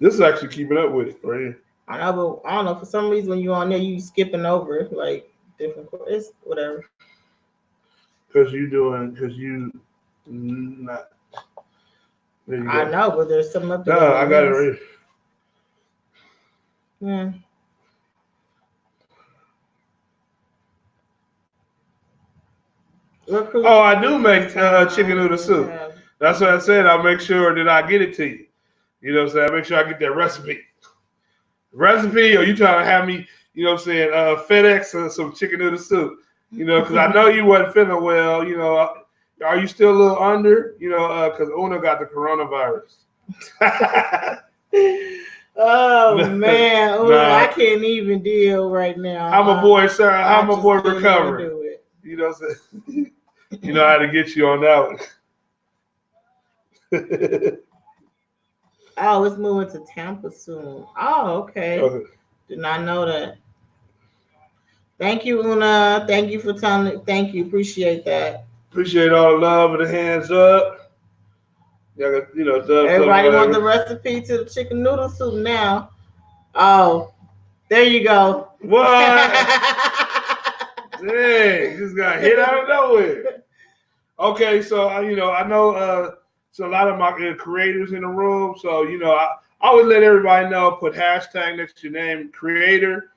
This is actually keeping up with it right here. I know, but I don't know. For some reason, when you on there, you skipping over like different. It's whatever. Because you not. There you I go. know, but there's some up there that No, I I got it missed. right. Yeah. What Oh, cruise I do this make time chicken noodle you soup. have? That's what I said. I'll make sure that I get it to you. You know what I'm saying? I make sure I get that recipe, or you trying to have me, you know what I'm saying, FedEx some chicken noodle soup. You know, because I know you wasn't feeling well. You know, are you still a little under? You know, because Una got the coronavirus. Oh man, oh no, I Nah, can't even deal right now. how my boy, sir? How I my just boy can't even recovering? do it. You know what I'm saying? You know how to get you on that one. Oh, it's moving to Tampa soon. Oh, okay. Okay. Did not know that. Thank you, Una. Thank you for telling. Thank you. Appreciate that. Appreciate all the love and the hands up. Y'all got, thumbs up or Everybody want the whatever. recipe to the chicken noodle soup now. Oh, there you go. What? Dang, just got hit out of nowhere. Okay, so I know so a lot of my creators in the room. So I always let everybody know. Put hashtag next to your name, creator.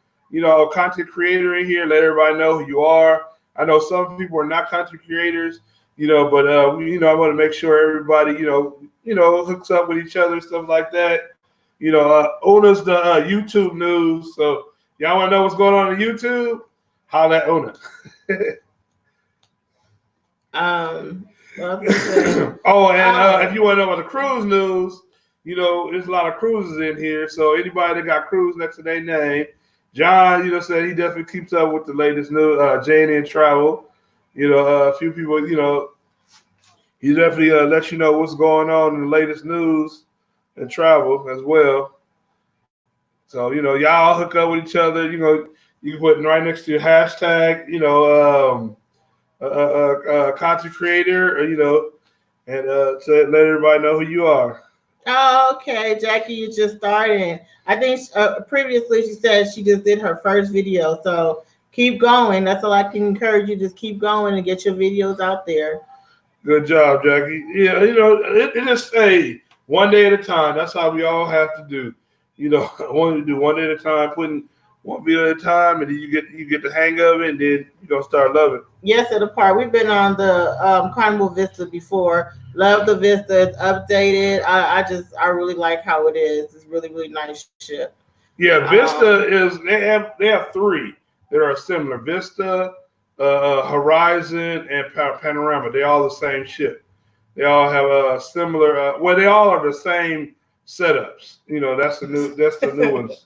Content creator in here. Let everybody know who you are. I know some people are not content creators. But I want to make sure everybody hooks up with each other, stuff like that. Ona's the YouTube news. So y'all want to know what's going on YouTube? Holla at Ona. What else to say? Oh, and if Oh, you want to know about the cruise news, there's a lot of cruises in here. So anybody that got cruise next to their name, John, said he definitely keeps up with the latest news. Jane and Travel, a few people, he definitely lets you know what's going on in the latest news and travel as well. So y'all hook up with each other. You can put it right next to your hashtag. Content creator, and to let everybody know who you are. oh, okay, Jackie, you just started. I think previously she said she just did her first video, so keep going. That's all I can encourage you. Just keep going and get your videos out there. Good job, Jackie. Yeah, it just hey, one day at a time. That's how we all have to do. I want to do one day at a time, putting one video at a time, and then you get the hang of it, and then you gonna start loving. Yes, at the park. We've been on the Carnival Vista before. Love the Vista. It's updated. I really like how it is. It's really really nice ship. Yeah, Um, Vista is they have three that are similar. Vista, Horizon, and Panorama. They all the same ship. They all have a similar. Well, they all are the same setups. That's the new ones.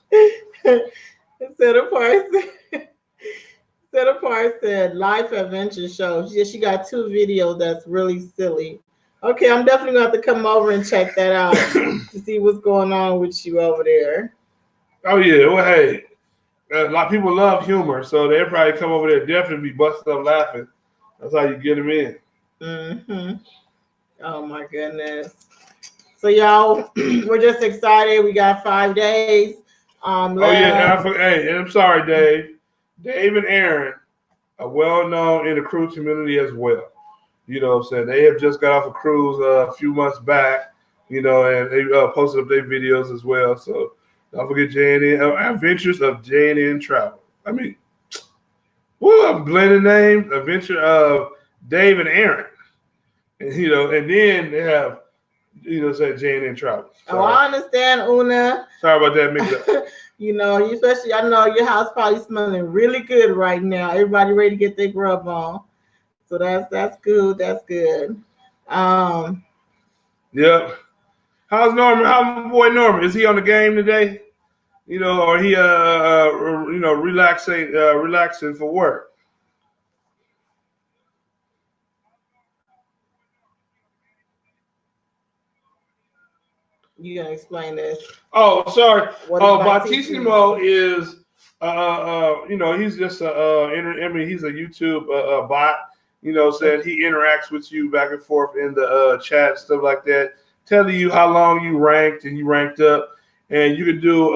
Set apart. Set apart said life adventure show. She got two videos that's really silly. Okay, I'm definitely gonna have to come over and check that out to see what's going on with you over there. Oh yeah. Well, hey, a lot of people love humor, so they probably come over there definitely be busting up laughing. That's how you get them in. Hmm. Oh my goodness. So y'all, we're just excited. We got 5 days Oh yeah, and left. hey, and I'm sorry, Dave. Dave and Aaron are well known in the cruise community as well. What I'm saying? They have just got off a cruise a few months back, and they posted up their videos as well. So don't forget J&N, Adventures of J&N Travel. I mean, woo, I'm blending names, Adventure of Dave and Aaron. And then they have, say J&N Travel. Oh, Sorry. I understand, Una. Sorry about that mix up. You especially I know your house probably smelling really good right now. Everybody ready to get their grub on. So that's good. That's good. Um, Yep. How's Norman? How's my boy Norman? Is he on the game today? Or he relaxing for work? you gonna explain this? Oh, sorry. What is Oh, Batissimo Bautissimo? is, he's just I mean, he's a YouTube bot. Saying he interacts with you back and forth in the chat, stuff like that, telling you how long you ranked and you ranked up, and you can do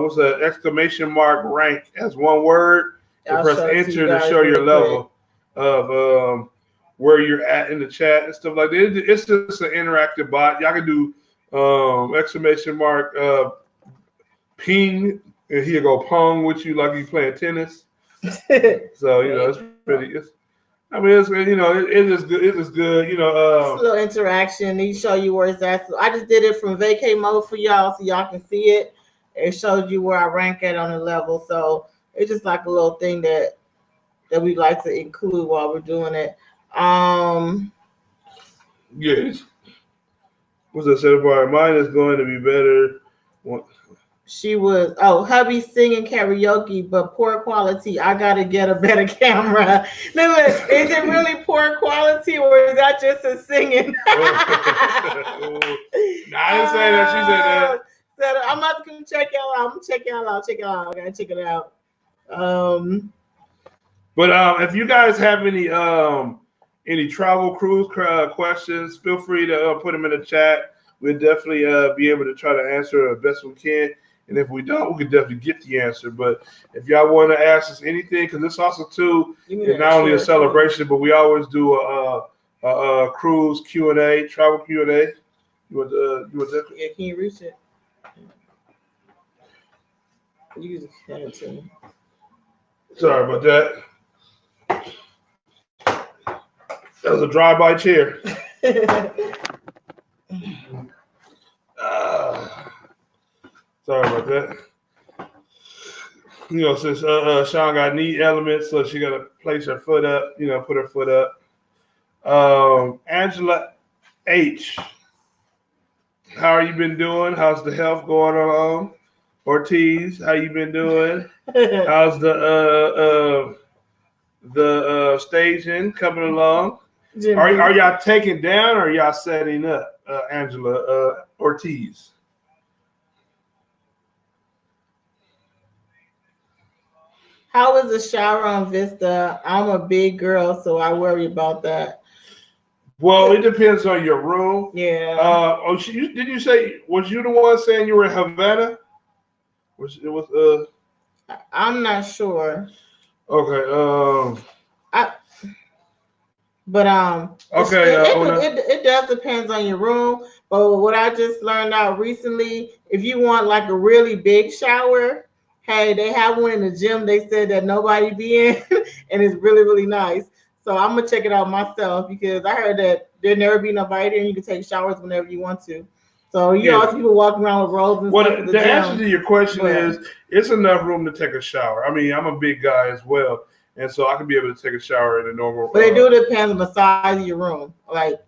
what's that exclamation mark rank as one word, and I'll press show it to you enter to guys show really your quick. level of where you're at in the chat and stuff like that. It's just an interactive bot. Y'all can do exclamation mark ping, and he'll go pong with you like you playing tennis. So There it's you pretty. go. I mean, it is good. It is good. It's a little interaction. He show you where it's at. So I just did it from vacay mode for y'all so y'all can see it. It showed you where I rank at on the level. So it's just like a little thing that we like to include while we're doing it. Um, yes. What's that said about mine is going to be better. she was hubby singing karaoke, but poor quality. I gotta get a better camera. Listen, is it really poor quality or is that just a singing? Oh, no, I didn't say that. She said that. So I'm about to come check y'all out. I'm gonna check y'all out. Check y'all out. I gotta check it out. Um, But if you guys have any travel cruise questions, feel free to put them in the chat. We'll definitely be able to try to answer the best we can. And if we don't, we can definitely get the answer. But if y'all want to ask us anything, because it's also too, it's not only a celebration, but we always do a cruise Q&A, travel Q&A. You want that? Yeah, can you reach it? You just send it to me. Sorry about that. That was a drive-by chair. Uh, Sorry about that. Since Shawn got knee elements, so she got to place her foot up, put her foot up. Angela H, how are you been doing? How's the health going on? Ortiz, how you been doing? How's the staging coming along? Are y'all taking down or y'all setting up, Angela Ortiz? How is the shower on Vista? I'm a big girl, so I worry about that. Well, it depends on your room. Yeah. Did you say, was you the one saying you were in Havana? I'm not sure. Okay. I but Okay. it does depends on your room. But what I just learned out recently, if you want like a really big shower, hey, they have one in the gym. They said that nobody be in, and it's really really nice. So I'm gonna check it out myself because I heard that there never be nobody there, and you can take showers whenever you want to. So you know, people walking around with robes and stuff Well, at the the answer gym. to your question But is it's enough room to take a shower. I mean, I'm a big guy as well, and so I can be able to take a shower in a normal. but it do depend on the size of your room. Like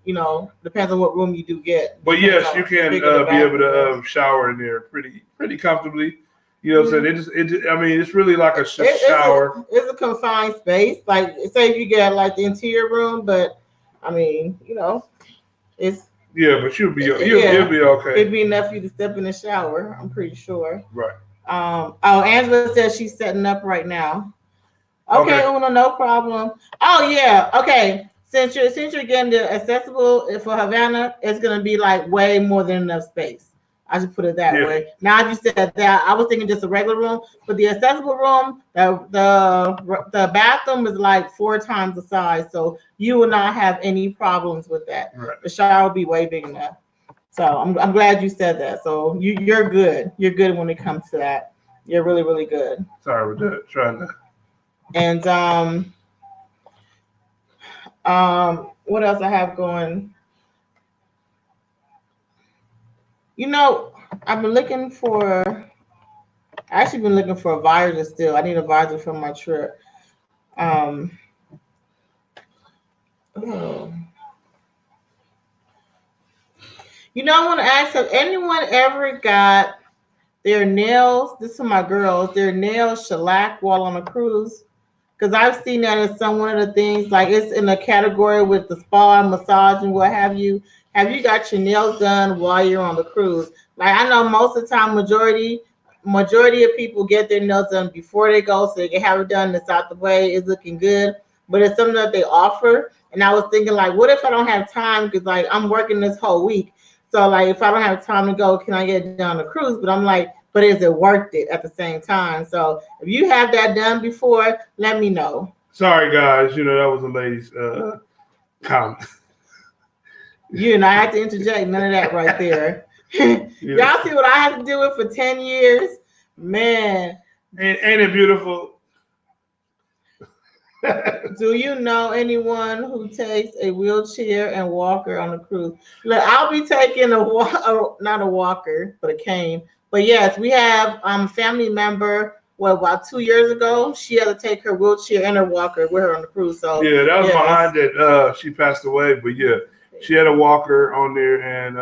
depends on what room you do get. But Depends yes, on you the can bigger the be able bathroom is. to shower in there pretty comfortably. You know what I'm saying? I mean, it's really like a shower. It's a confined space. Like say if you get like the interior room, but I mean, it's Yeah, but you'll yeah, be okay. it'd be enough for you to step in the shower. I'm pretty sure. Right. Angela says she's setting up right now. Okay, Okay. Una, no problem. Oh yeah, okay. Since you're getting the accessible for Havana, it's gonna be like way more than enough space. I just put it that way. Now you said that, I was thinking just a regular room, but the accessible room, the bathroom is like 4 times the size, so you will not have any problems with that. Right. The shower will be way big enough. So I'm glad you said that. So you're good. You're good when it comes to that. You're really really good. Sorry about that. Trying to. And what else I have going? You know, I've been looking for. I actually been looking for a visor still. I need a visor for my trip. Um. Oh. I want to ask: Have anyone ever got their nails? This is for my girls. Their nails shellac while on a cruise. Because I've seen that as one of the things, like it's in a category with the spa, massage, and what have you. Have you got your nails done while you're on the cruise? Like I know most of the time, majority of people get their nails done before they go, so they can have it done. It's out the way. It's looking good, but it's something that they offer. And I was thinking, like, what if I don't have time? Because like I'm working this whole week. So like if I don't have time to go, can I get down the cruise? But I'm like, but is it worth it at the same time? So if you have that done before, let me know. Sorry, guys. That was a lady's comment. You and I had to interject none of that right there. You know, Y'all see what I had to do with for 10 years? Man, ain't it beautiful? do you know anyone who takes a wheelchair and walker on a cruise? Look, I'll be taking not a walker, but a cane. But yes, we have family member. Well, about 2 years ago, she had to take her wheelchair and her walker with her on the cruise. So Yeah, that was my yes, aunt that she passed away, but yeah, she had a walker on there, and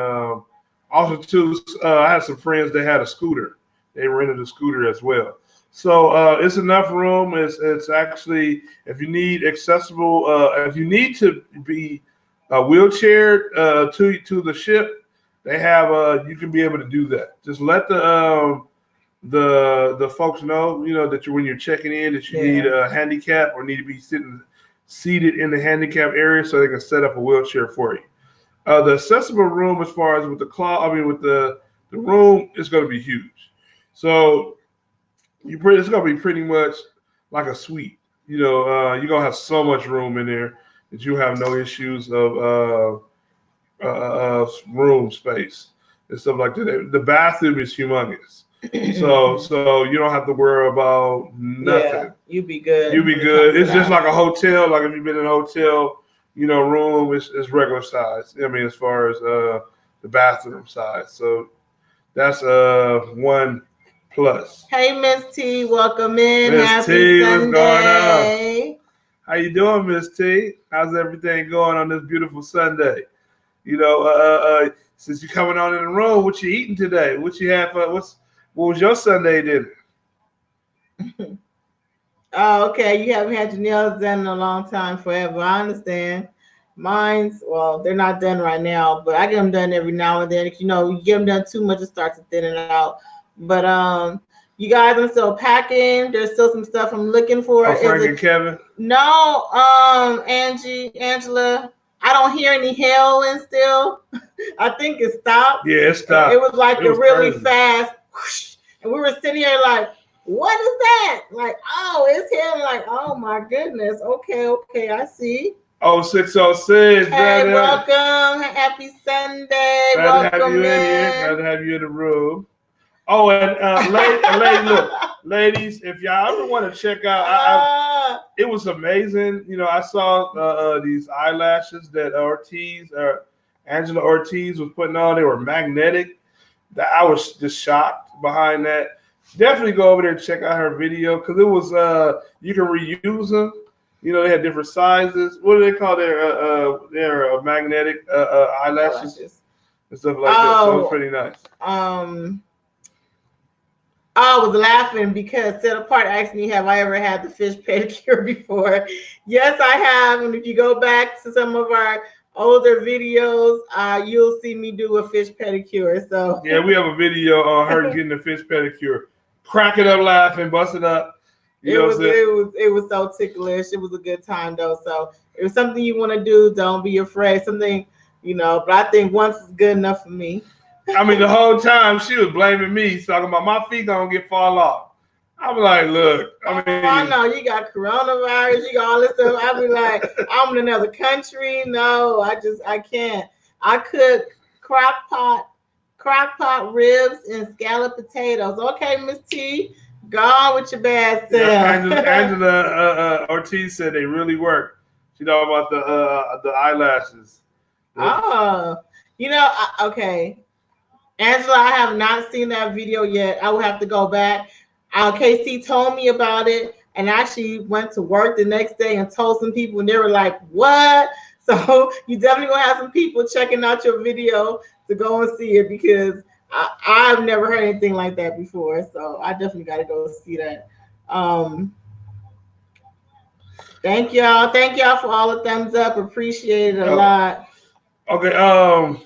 also too, I had some friends that had a scooter. They rented a scooter as well. So it's enough room. It's actually if you need accessible, if you need to be wheelchair to the ship, they have you can be able to do that. Just let the folks know, that when you're checking in that you need yeah. a handicap or need to be seated in the handicap area so they can set up a wheelchair for you. The accessible room, as far as with with the room, is going to be huge. So it's going to be pretty much like a suite. You're going to have so much room in there that you have no issues of room space and stuff like that. The bathroom is humongous. So you don't have to worry about Yeah, nothing. you be You'll good be when it good. comes to It's just that. like a hotel. Like if you've been in a hotel, room is regular size. I mean, as far as the bathroom size. So that's one plus. Hey, Miss T, welcome in. Miss Happy T, what's going on? Sunday. How you doing, Miss T? How's everything going on this beautiful Sunday? Since you're coming on in the room, what you eating today? What you have? What was your Sunday dinner? Oh, okay. You haven't had your nails done in a long time, forever. I understand. Mine's, well, they're not done right now, but I get them done every now and then. You get them done too much, it starts to thin it out. But you guys, I'm still packing. There's still some stuff I'm looking for. Oh, Is Frank it and Kevin. no, Angela? I don't hear any hailing still. I think it stopped. Yeah, it It stopped. was like It a was really crazy. fast, whoosh, and we were sitting here like, what is that? Like, oh, it's him. Like, oh my goodness. Okay, okay, I see. Oh, 606. Hey, welcome. Happy Sunday. Glad to have Welcome you in here. in. Glad to have you in the room. Oh, and look, ladies, if y'all ever want to check out, it was amazing. I saw these eyelashes that Angela Ortiz was putting on. They were magnetic. That I was just shocked behind that. Definitely go over there and check out her video because it was you can reuse them. They had different sizes. What do they call their magnetic eyelashes Eyelashes. and stuff like that? So it was Oh, pretty nice. um, I was laughing because Set Apart asked me, have I ever had the fish pedicure before? Yes, I have. And if you go back to some of our older videos, you'll see me do a fish pedicure. So Yeah, we have a video on her getting the fish pedicure, cracking up laughing, busting up. You it know what was I'm saying? it was it was so ticklish. It was a good time though. So if it's something you want to do, don't be afraid. Something. But I think once is good enough for me. I mean, the whole time she was blaming me, talking about my feet gonna get fall off. I'm like, look, I Oh, I mean, know you got coronavirus, you got all this stuff. I'd be like, I'm in another country. No, I can't. I cook crock pot, crock pot ribs and scalloped potatoes. Okay, Miss T, go on with your bad self. Angela Ortiz said they really work. She talking about the eyelashes. The- Oh, okay. Angela, I have not seen that video yet. I will have to go back. KC told me about it, and I actually went to work the next day and told some people, and they were like, "What?" So you definitely gonna have some people checking out your video to go and see it because I've never heard anything like that before. So I definitely got to go see that. Um, thank y'all for all the thumbs up. Appreciate it a oh, lot. okay.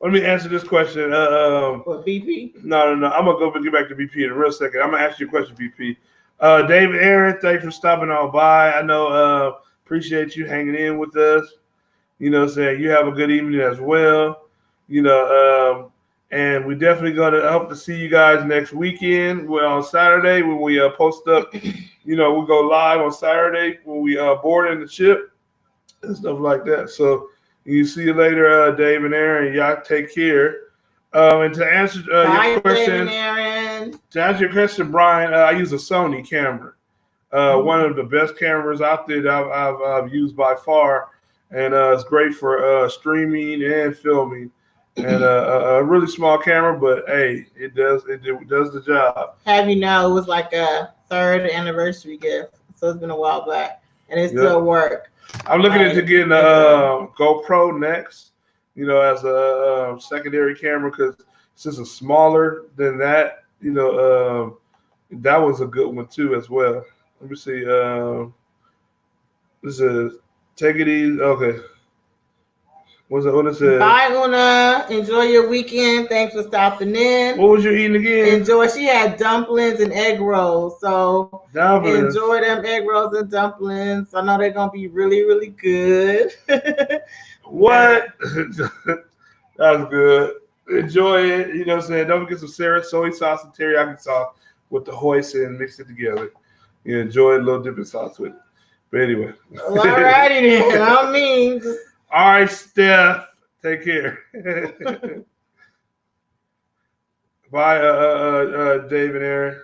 Let me answer this question. What BP? No. I'm gonna go and get back to BP in a real second. I'm gonna ask you a question, BP. David Aaron, thanks for stopping on by. I know, appreciate you hanging in with us. Saying you have a good evening as well. You know, and we definitely gonna hope to see you guys next weekend. Well, on Saturday when we post up. You know, we go live on Saturday when we board in the ship and stuff like that. So you see you later, Dave and Aaron. Y'all take care. And to answer your Bye, Dave and question, Aaron. Brian, I use a Sony camera. One Mm. of the best cameras out there that I've used by far, and it's great for streaming and filming. And a really small camera, but hey, it does the job. Have you know, it was like a third anniversary gift, so it's been a while back, and it Yep. still work. I'm looking into Like getting a literally. GoPro next, you know, as a secondary camera because since it's smaller than that, you know, that was a good one too as well. Let me see. This is take it easy. Okay, what's it? What it says? Bye, Una. Enjoy your weekend. Thanks for stopping in. What was you eating again? Enjoy. She had dumplings and egg rolls, so enjoy Dumplings. them egg rolls and dumplings. I know they're gonna be really, really good. What? Yeah. That's good. Enjoy it. You know what I'm saying? Don't forget some soy sauce and teriyaki sauce with the hoisin and mix it together. You enjoy a little dipping sauce with it. But anyway. Well, alrighty then. I mean, just All right, Steph. Take care. Bye, Dave and Aaron.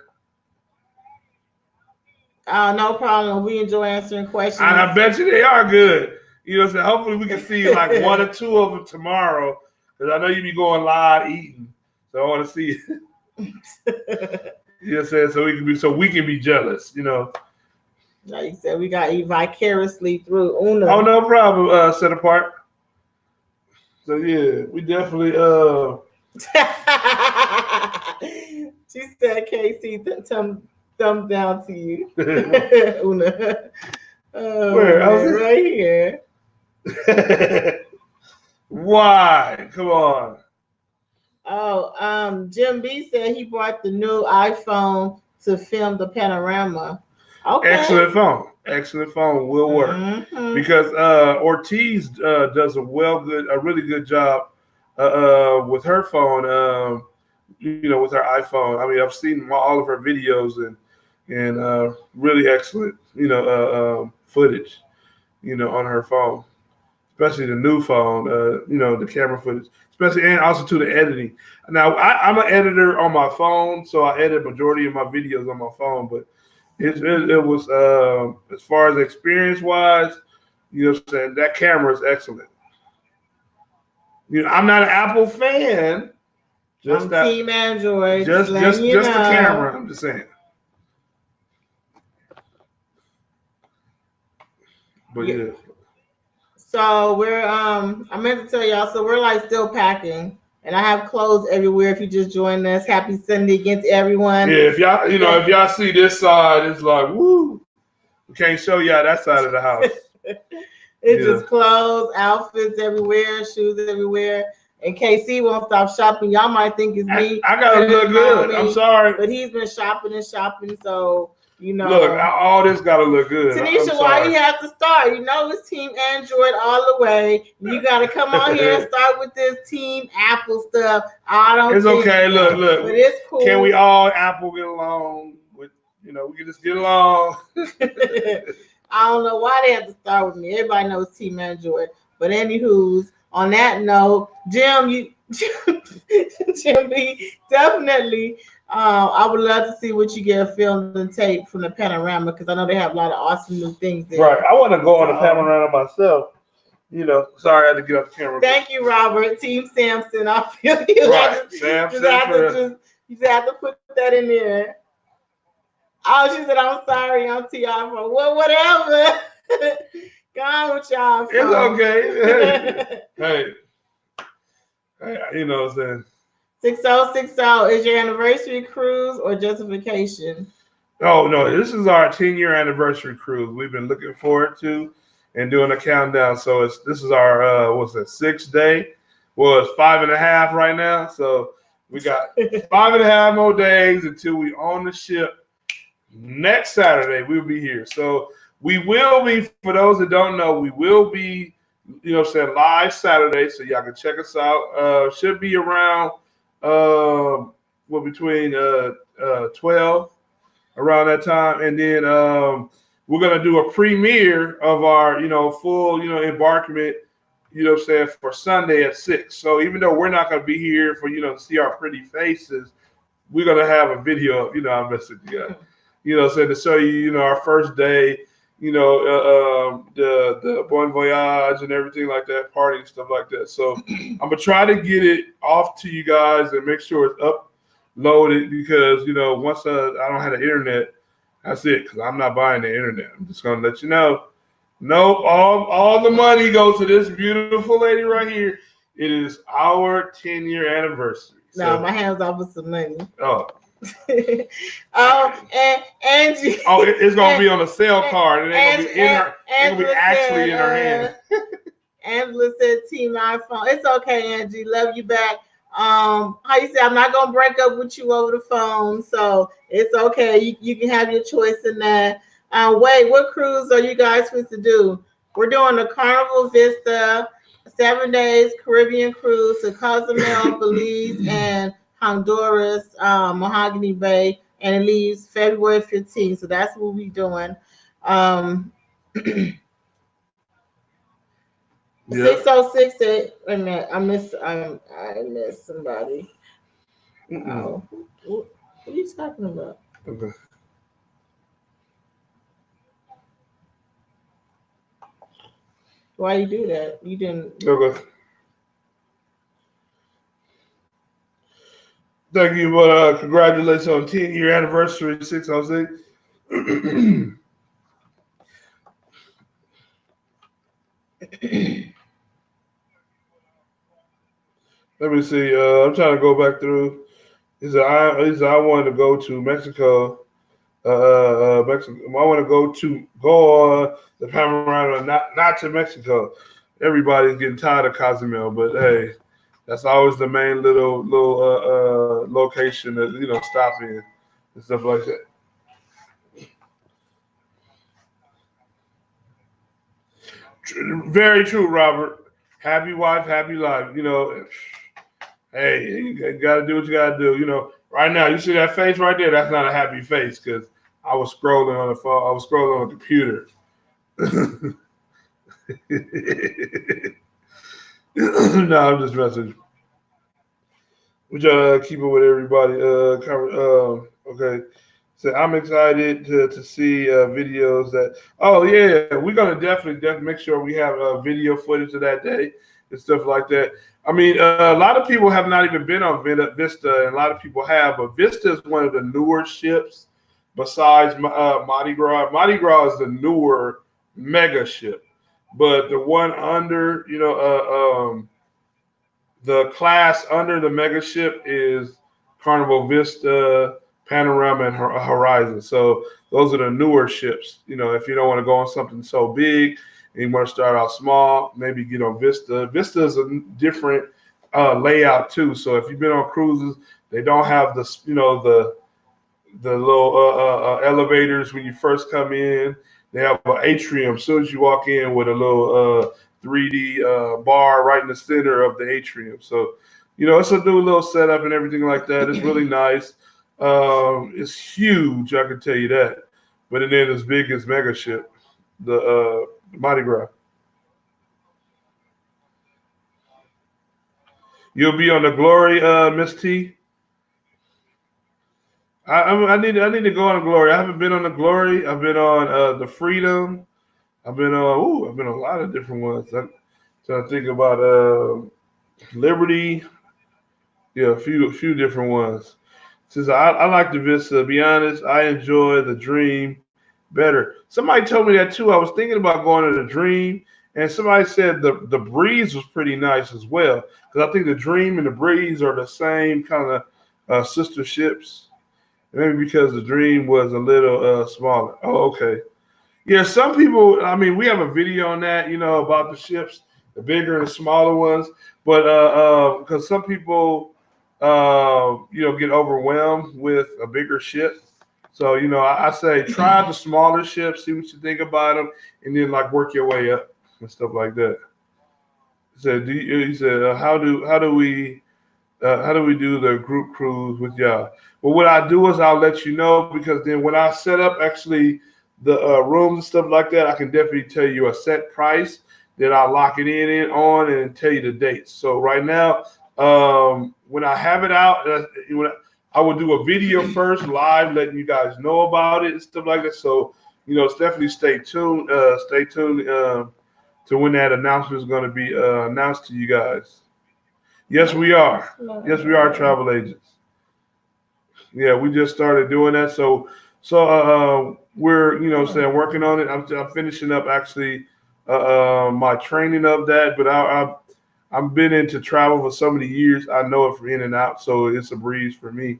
no problem. We enjoy answering And questions. I bet you they are good. You know what I'm saying? Hopefully we can see like one or two of them tomorrow. Because I know you be going live eating. So I want to see it. You know what I'm saying? So we can be jealous, you know. Like you said, we got to eat vicariously through Oh, Una. no problem, set apart. So yeah, we definitely She said, "Casey, thumb down to you, Una." Oh where I man, was right here. why? Come on. Oh, Jim B said he bought the new iPhone to film the panorama. Okay. Excellent phone. Excellent phone will work. Mm-hmm. Because Ortiz does a really good job with her phone. You know, with her iPhone. I mean, I've seen all of her videos and really excellent, you know, footage, you know, on her phone, especially the new phone. You know, the camera footage, especially and also to the editing. Now, I'm an editor on my phone, so I edit majority of my videos on my phone, but it was as far as experience wise, you know what I'm saying, that camera is excellent. You know, I'm not an Apple fan, just I'm that Team Android, just just letting just you just the know. camera. I'm just saying. But Yeah. yeah. So we're I meant to tell y'all, so we're like still packing. And I have clothes everywhere if you just joined us. Happy Sunday again to everyone. Yeah, if y'all you know Thank if y'all see this side, it's like woo. We can't show y'all that side of the house. It's Yeah. just clothes, outfits everywhere, shoes everywhere. And KC won't stop shopping. Y'all might think it's I, me I gotta spending look his money on good. I'm me, sorry. but he's been shopping and shopping. So, Look, all this gotta look good. I'm Tanisha, why sorry. you have to start? You know it's Team Android all the way. You got to come on here and start with this Team Apple stuff. I don't It's think okay. Look, so, but look. it's Can we cool. all Apple get along? With you know, we can just get along. I don't know why they have to start with me. Everybody knows Team Android. But anywho's on that note, Jim, Jim B, definitely. I would love to see what you get filmed and tape from the panorama because I know they have a lot of awesome new things Right. there. I want to go on the So panorama myself. You know, sorry I had to get off the camera. thank you, Robert. Team Samson. I feel you. Right. Sam Just have to Center. just you just have to put that in there. Oh, she said, I'm sorry, I'm TI phone. Well, whatever. Go on with y'all It's phone. okay. Hey, hey, you know what I'm saying? 6060 is your anniversary cruise or justification? Oh no, this is our 10-year anniversary cruise. We've been looking forward to and doing a countdown. So this is our what's that 6th day? Well, it's 5.5 right now. So we got 5.5 more days until we on the ship. Next Saturday we'll be here. So we will be, for those that don't know, we will be, live Saturday, so y'all can check us out. Should be around, well, between 12 around that time, and then we're gonna do a premiere of our full embarkment. For Sunday at 6. So even though we're not gonna be here for to see our pretty faces, we're gonna have a video. I'm messing with you guys. To show you, our first day, the Bon Voyage and everything like that, party and stuff like that. So I'm gonna try to get it off to you guys and make sure it's uploaded because once I don't have the internet, that's it. Because I'm not buying the internet. I'm just gonna let you know. Nope, all the money goes to this beautiful lady right here. It is our 10-year anniversary. No, So, my hands off with some money. oh, And Angie. oh, it's gonna be on a sale card. It ain't gonna be in her. It's gonna be Angela actually said, in her hand. Angela said, "Team iPhone." It's okay, Angie. Love you back. How you say? I'm not gonna break up with you over the phone, so it's okay. You can have your choice in that. Wait, what cruise are you guys supposed to do? We're doing the Carnival Vista 7 days Caribbean cruise to Cozumel, Belize, and Honduras, Mahogany Bay, and it leaves February 15th. So that's what we're doing. Um, Yeah. 606. Wait a minute. I missed somebody. Mm-mm. Oh, what are you talking about? Okay. Why you do that? You didn't. Okay. Thank you. Congratulations on 10-year anniversary, 606. Let me see. I'm trying to go back through. He said I wanted to go to Mexico. Mexico. I want to go on the panorama, not to Mexico. Everybody's getting tired of Cozumel, but hey, that's always the main little location that stop in and stuff like that. Very true, Robert. Happy wife, happy life. Hey, you got to do what you got to do. Right now, you see that face right there? That's not a happy face because I was scrolling on the phone. I was scrolling on the computer. No, I'm just messing. We try to keep it with everybody. Okay. So I'm excited to see videos that. Oh yeah, we're gonna definitely make sure we have video footage of that day and stuff like that. I mean, a lot of people have not even been on Vista, and a lot of people have. But Vista is one of the newer ships besides Mardi Gras. Mardi Gras is the newer mega ship, but the one under, the class under the mega ship is Carnival Vista, Panorama, and Horizon. So those are the newer ships. If you don't want to go on something so big and you want to start out small, maybe get on Vista. Vista is a different layout too. So if you've been on cruises, they don't have the little elevators when you first come in. They have an atrium as soon as you walk in with a little 3D bar right in the center of the atrium. So, it's a new little setup and everything like that. It's really nice. It's huge, I can tell you that. But it ain't as big as Mega Ship, the Mardi Gras. You'll be on the Glory, Miss T. I need to go on the Glory. I haven't been on the Glory. I've been on the Freedom. I've been on a lot of different ones. I'm trying to think about Liberty. Yeah, a few different ones. Since I like the Vista, to be honest, I enjoy the Dream better. Somebody told me that too. I was thinking about going to the Dream, and somebody said the Breeze was pretty nice as well. Because I think the Dream and the Breeze are the same kind of sister ships. Maybe because the Dream was a little smaller. Oh, okay. Yeah, some people. I mean, we have a video on that, about the ships, the bigger and the smaller ones. But because some people, get overwhelmed with a bigger ship. So I say try the smaller ships, see what you think about them, and then like work your way up and stuff like that. said, he said, how do we do the group cruise with y'all? Well, what I do is I'll let you know because then when I set up actually the rooms and stuff like that, I can definitely tell you a set price. Then I'll lock it in on and tell you the dates. So right now, when I have it out, when I will do a video first, live, letting you guys know about it and stuff like that. So definitely stay tuned. Stay tuned to when that announcement is going to be announced to you guys. Yes, we are. Yes, we are travel agents. Yeah, we just started doing that. So we're saying working on it. I'm finishing up actually my training of that, but I've been into travel for so many years. I know it for in and out, so it's a breeze for me.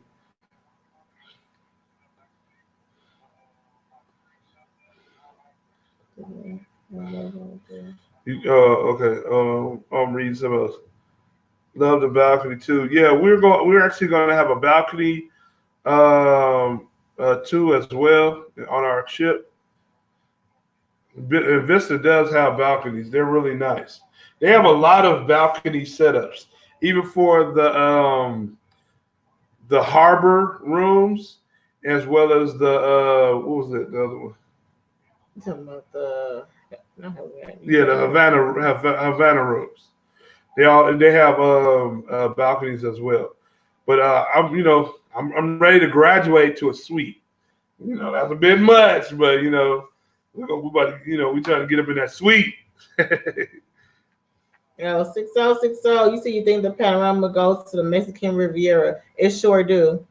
Okay. I'm reading some else. Love the balcony too. Yeah, We're actually going to have a balcony too as well on our ship. Vista does have balconies. They're really nice. They have a lot of balcony setups, even for the harbor rooms, as well as the what was it? The other one? You talking about the no, you Yeah, said the Havana rooms. They have balconies as well. But I'm ready to graduate to a suite. That's a bit much, but we about to, we trying to get up in that suite. oh 6060. You see, you think the panorama goes to the Mexican Riviera? It sure do.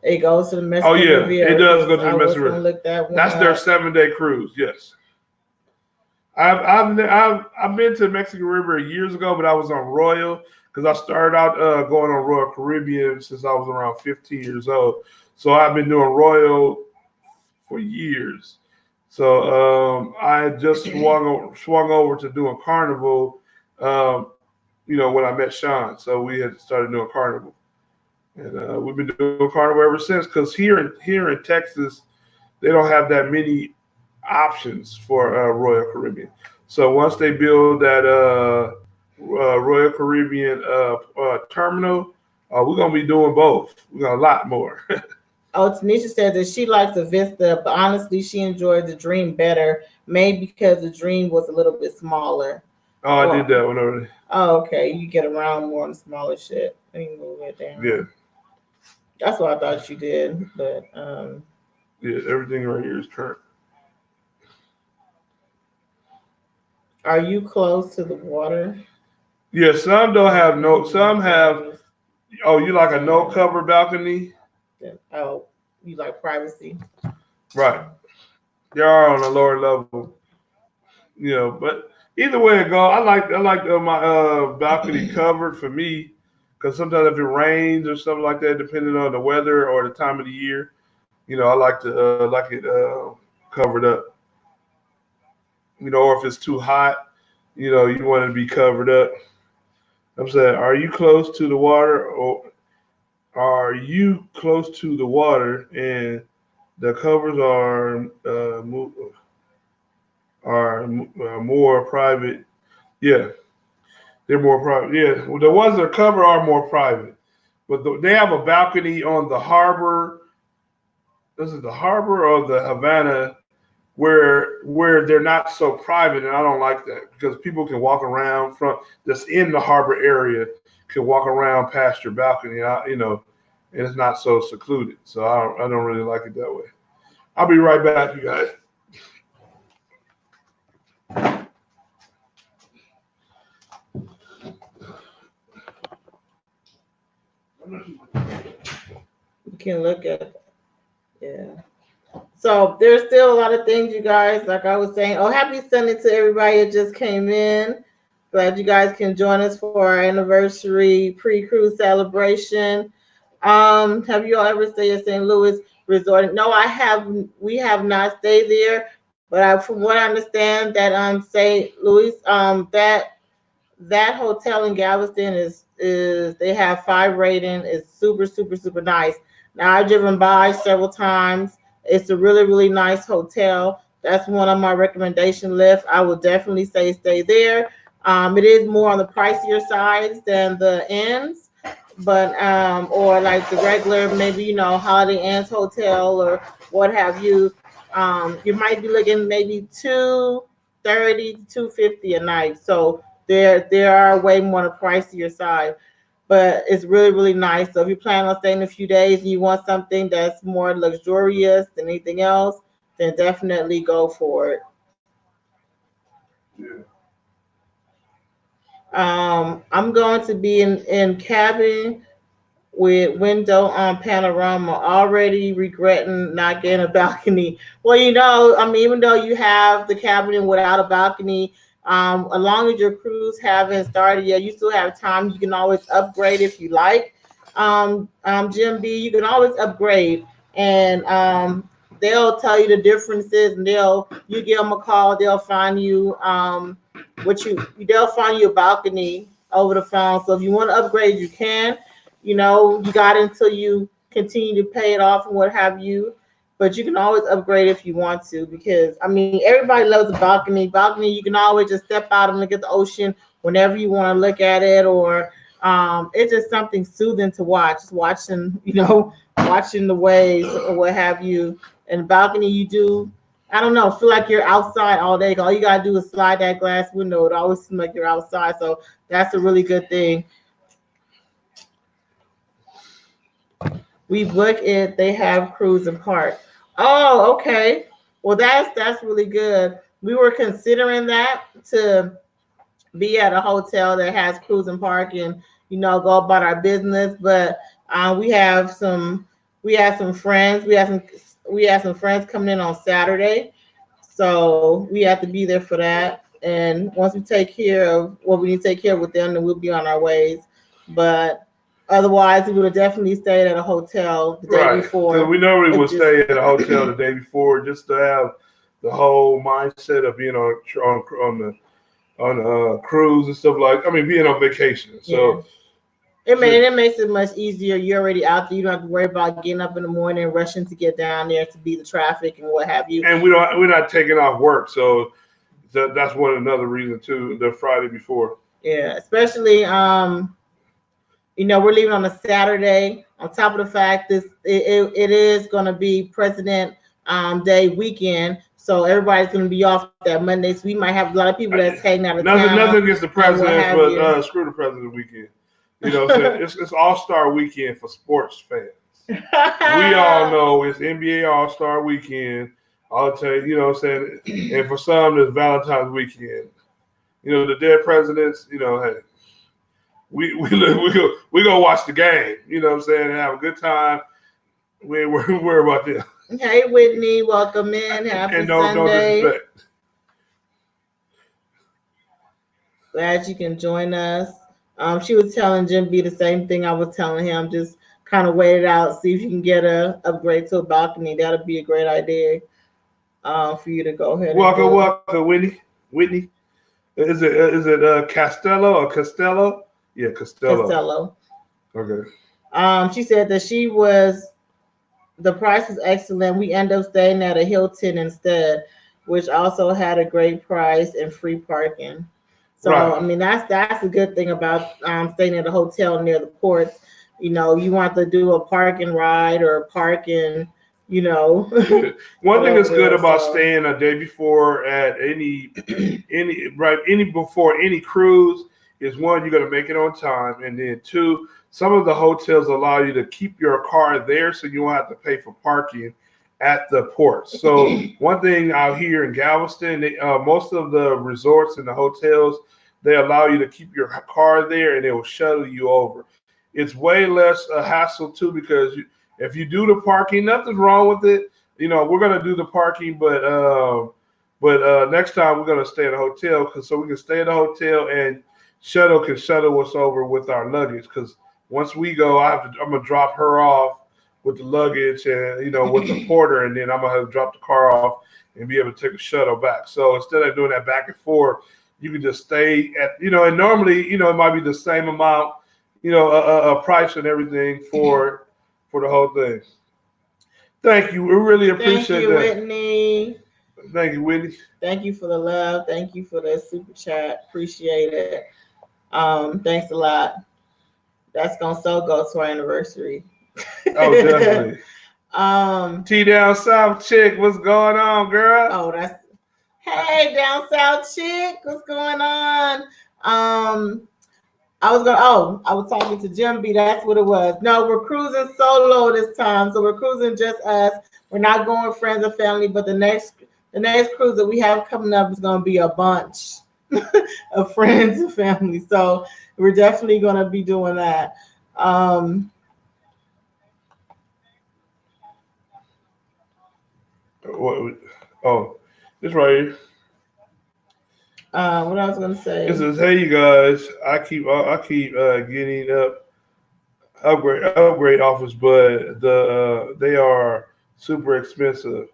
It goes to the Oh Mexican yeah, it Riviera does because go to I the was Messer gonna River. look that one That's their up. 7 day cruise. Yes, I've been to the Mexican River years ago, but I was on Royal because I started out going on Royal Caribbean since I was around 15 years old. So I've been doing Royal for years. So I had just swung over to doing Carnival. Um, when I met Shawn, so we had started doing Carnival, and we've been doing Carnival ever since. Because here in Texas, they don't have that many options for Royal Caribbean. So once they build that Royal Caribbean terminal, we're gonna be doing both. We're gonna a lot more. Oh, Tanisha said that she likes the Vista, but honestly, she enjoyed the Dream better, maybe because the Dream was a little bit smaller. Oh, I did Well, that one already. oh, okay, you get around more on the smaller shit. Let me move it Yeah, down. That's what I thought you did, but yeah. Everything right here is current. are you close to the water? Yeah, some don't have no. Mm, Some have. privacy. Oh, you like a no Yeah. cover balcony? Oh, you like privacy? Right. They are on a lower level. But either way it go, I like my balcony covered for me because sometimes if it rains or something like that, depending on the weather or the time of the year, I like it covered up. Or if it's too hot, you want it to be covered up. I'm saying, are you close to the water or are you close to the water and the covers are more private? Yeah, they're more private. Yeah, well, the ones that are covered are more private, but they have a balcony on the harbor. This is the harbor or the Havana, where they're not so private, and I don't like that because people can walk around from that's in the harbor area can walk around past your balcony. And it's not so secluded. So I don't really like it that way. I'll be right back, you guys. You can look at yeah. So there's still a lot of things, you guys. Like I was saying, oh, happy Sunday to everybody that just came in. Glad you guys can join us for our anniversary pre-cruise celebration. Have you all ever stayed at St. Louis Resort? No, I have. We have not stayed there, but from what I understand, that St. Louis, that hotel in Galveston is they have 5 rating. It's super super super nice. Now I've driven by several times. It's a really really nice hotel. That's one of my recommendation list. I would definitely say stay there. It is more on the pricier sides than the inns, but or like the regular, maybe Holiday Inns hotel or what have you. You might be looking maybe 230 to 250 a night. So there are way more on the pricier side, but it's really really nice. So if you plan on staying a few days and you want something that's more luxurious than anything else, then definitely go for it. Yeah. I'm going to be in cabin with window on panorama, already regretting not getting a balcony. Well, I mean, even though you have the cabin without a balcony, as long as your cruise haven't started yet, you still have time. You can always upgrade if you like. Jim B, you can always upgrade, and they'll tell you the differences, and you give them a call, they'll find you they'll find you a balcony over the phone. So if you want to upgrade, you can. You got it until you continue to pay it off and what have you. But you can always upgrade if you want to, because I mean everybody loves a balcony. Balcony, you can always just step out and look at the ocean whenever you want to look at it, or it's just something soothing to watch. Just watching, watching the waves or what have you. And balcony, you do. I don't know. Feel like you're outside all day. All you gotta do is slide that glass window. It always seems like you're outside. So that's a really good thing. We book it. They have cruise and park. Oh, okay. Well, that's really good. We were considering that to be at a hotel that has cruise and park, and go about our business. But we have some friends. We have some friends coming in on Saturday, so we have to be there for that. And once we take care of what we need to take care of with them, then we'll be on our ways. But otherwise, we would have definitely stayed at a hotel the day Right. Because before. we normally If would just stay at a hotel the day before just to have the whole mindset of being on the cruise and stuff like. I mean, being on vacation. yeah. So, It makes it much easier. You're already out there. You don't have to worry about getting up in the morning, rushing to get down there to beat the traffic and what have you. and we're not taking off work, so that's one another reason too. The Friday before. Yeah, especially we're leaving on a Saturday. On top of the fact it is going to be President Day weekend, so everybody's going to be off that Monday. So we might have a lot of people that's heading out of town Nothing against the and what presidents, have but you. screw the president weekend. You know, what I'm saying it's All Star Weekend for sports fans. We all know it's NBA All Star Weekend. I'll tell you, you know what I'm saying? And for some, it's Valentine's weekend. You know, the dead presidents, hey, we go watch the game, you know what I'm saying, and have a good time. We ain't worry about them. Hey Whitney, welcome in. And Happy no Sunday. disrespect. Glad you can join us. She was telling Jim B the same thing I was telling him. Just kind of wait it out, see if you can get a upgrade to a balcony. That'll be a great idea for you to go ahead and Welcome, do. welcome, Whitney. Whitney. Is it Castello or Costello? Yeah, Costello. Costello. Okay. She said that the price was excellent. We ended up staying at a Hilton instead, which also had a great price and free parking. So I Right. mean that's a good thing about staying at a hotel near the ports. You want to do a park and ride or park and Yeah. One thing whatever that's good there. about So staying a day before at any before any cruise is one, you're gonna make it on time, and then two, some of the hotels allow you to keep your car there so you don't have to pay for parking at the port. So one thing out here in Galveston, most of the resorts and the hotels, they allow you to keep your car there and they will shuttle you over. It's way less a hassle too because if you do the parking, nothing's wrong with it. You know, we're gonna do the parking, but next time we're gonna stay at a hotel so we can stay at a hotel and shuttle can shuttle us over with our luggage. Because once we go, I'm gonna drop her off with the luggage and with the porter, and then I'm gonna have to drop the car off and be able to take a shuttle back. So instead of doing that back and forth, you can just stay at and normally it might be the same amount, a price and everything for the whole thing. Thank you. We really thank appreciate you, that. Whitney. Thank you, Whitney. Thank you for the love. Thank you for the super chat. Appreciate it. Thanks a lot. That's gonna so go to our anniversary. Oh, definitely. um, T down south chick, what's going on, girl? oh, that's hey down south chick. What's going on? I was talking to Jim B. That's what it was. No, we're cruising solo this time. So we're cruising just us. We're not going with friends or family, but the next cruise that we have coming up is gonna be a bunch of friends and family. So we're definitely gonna be doing that. Um, What? Oh, this right here. what I was gonna It say. says, "Hey, you guys, I keep getting upgrade offers, but they are super expensive.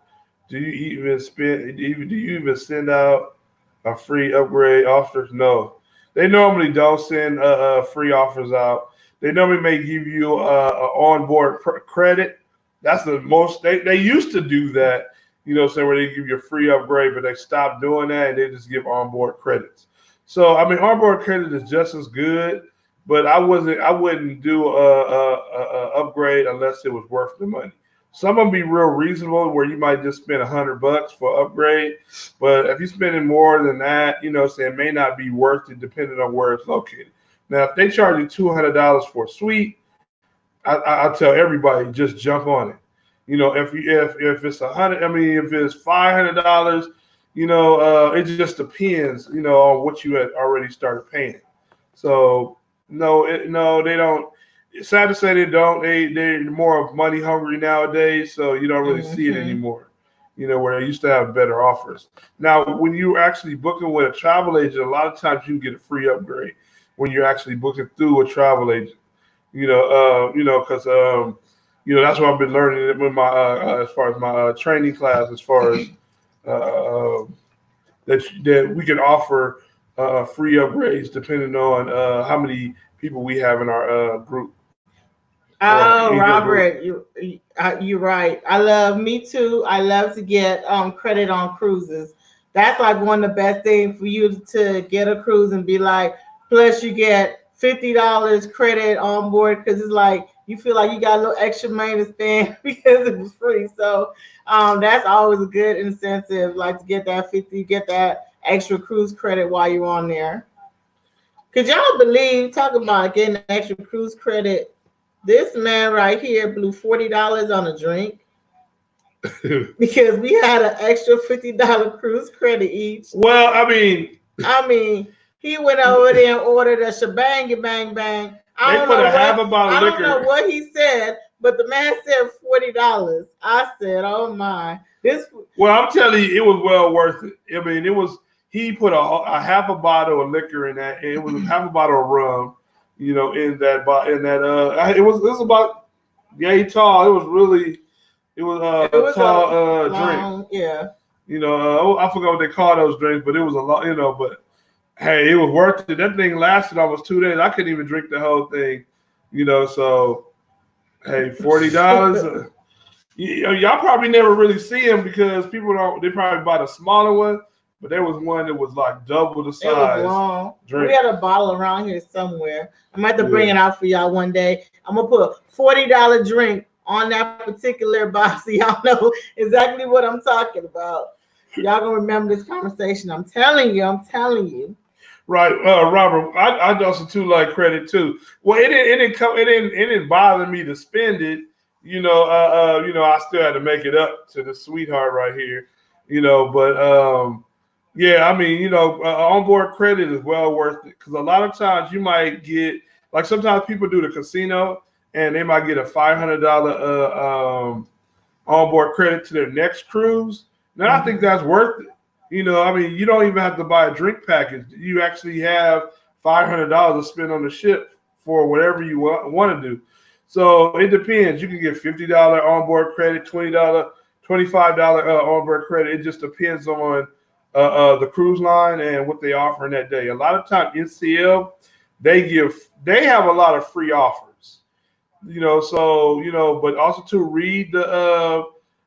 Do you even spend? Even do you even send out a free upgrade offers? No, they normally don't send free offers out. They normally may give you a onboard credit. That's the most they used to do that. You know, say where they give you a free upgrade, but they stopped doing that and they just give onboard credits. So I mean, onboard credit is just as good, but I wouldn't do a upgrade unless it was worth the money. Some of them be real reasonable where you might just spend $100 for upgrade, but if you're spending more than that, you know, say it may not be worth it depending on where it's located. Now, if they charge you $200 for a suite, I tell everybody just jump on it. You know, if it's 100, I mean, if it's $500, you know, it just depends, you know, on what you had already started paying. So no, they don't. It's sad to say they don't. They're more money hungry nowadays, so you don't really see it Hmm. anymore. You know, where they used to have better offers. Now, when you're actually booking with a travel agent, a lot of times you can get a free upgrade when you're actually booking through a travel agent. Because that's what I've been learning with my as far as my training class, as far as uh, uh, that we can offer free upgrades depending on how many people we have in our group or Oh, in your group. Robert, you're right. I love me too. I love to get credit on cruises. That's like one of the best things for you to get a cruise and be like, plus you get $50 credit on board because it's like you feel like you got a little extra money to spend because it was free. So that's always a good incentive, like to get that 50, get that extra cruise credit while you're on there. Could y'all believe, talk about getting extra cruise credit, this man right here blew $40 on a drink because we had an extra $50 cruise credit each. Well, I mean, I mean, he went over there and ordered a shebang bang bang. they put a half a I bottle of don't know liquor. what he said, but the man said $40. I said, "Oh my, this." Well, I'm telling you, it was well worth it. I mean, it was. He put a half a bottle of liquor in that, and it was a half a bottle of rum. You know, in that it was about yay tall. It was really it was It a was a tall drink. long, yeah. You know, I forgot what they call those drinks, but it was a lot. You know, but hey, it was worth it. That thing lasted almost 2 days. I couldn't even drink the whole thing. You know, so hey, $40. Y'all probably never really see them because people don't. They probably buy the smaller one, but there was one that was like double the It was size long. We drink. had a bottle around here somewhere. I'm gonna have to bring Yeah. it out for y'all one day. I'm gonna put a $40 drink on that particular box so y'all know exactly what I'm talking about. Y'all gonna remember this conversation. I'm telling you, I'm telling you. Right, Robert. I also too like credit too. Well, it didn't bother me to spend it. I still had to make it up to the sweetheart right here. But yeah, I mean, onboard credit is well worth it because a lot of times you might get like sometimes people do the casino and they might get a $500 onboard credit to their next cruise. Now I think Hmm. that's worth it. I mean, you don't even have to buy a drink package. You actually have $500 to spend on the ship for whatever you want to do. So it depends. You can get $50 onboard credit, $20, $25 onboard credit. It just depends on the cruise line and what they offer in that day. A lot of time NCL they have a lot of free offers. But also to read the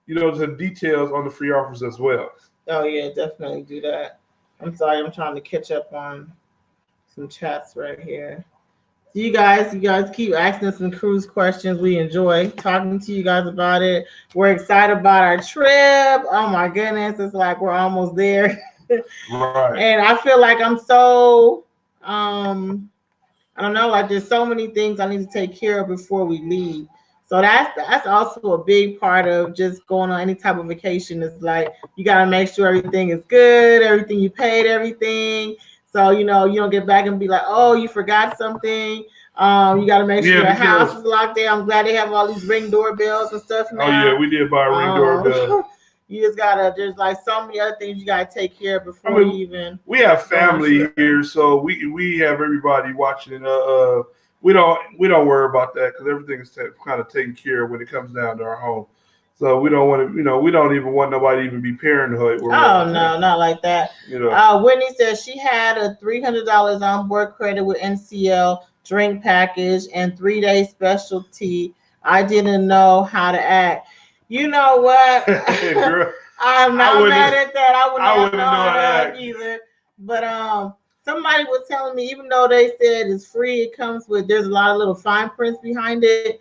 the details on the free offers as well. Oh yeah, definitely do that. I'm sorry, I'm trying to catch up on some chats right here. You guys keep asking us some cruise questions. We enjoy talking to you guys about it. We're excited about our trip. Oh my goodness, it's like we're almost there. Right. And I feel like I'm so I don't know, like there's so many things I need to take care of before we leave. So that's also a big part of just going on any type of vacation. Is like you gotta make sure everything is good, everything you paid, everything. So you don't get back and be like, oh, you forgot something. You gotta make sure Yeah, your house because is locked down. I'm glad they have all these ring doorbells and stuff oh yeah, now. we did buy a ring doorbell. Um, you just gotta. There's like so many other things you gotta take care of I before mean, you even we have go on a family trip. here, so we have everybody watching. We don't worry about that because everything is kind of taken care of when it comes down to our home. So we don't want to, we don't even want nobody to even be paranoid where we're Oh at. no, not like that. You know. Whitney says she had a $300 on board credit with NCL drink package and 3 day specialty. I didn't know how to act. You know what? Girl, I'm I not mad wouldn't, at that. I would I not wouldn't know know how how to to act act. either. But somebody was telling me even though they said it's free, it comes with there's a lot of little fine prints behind it.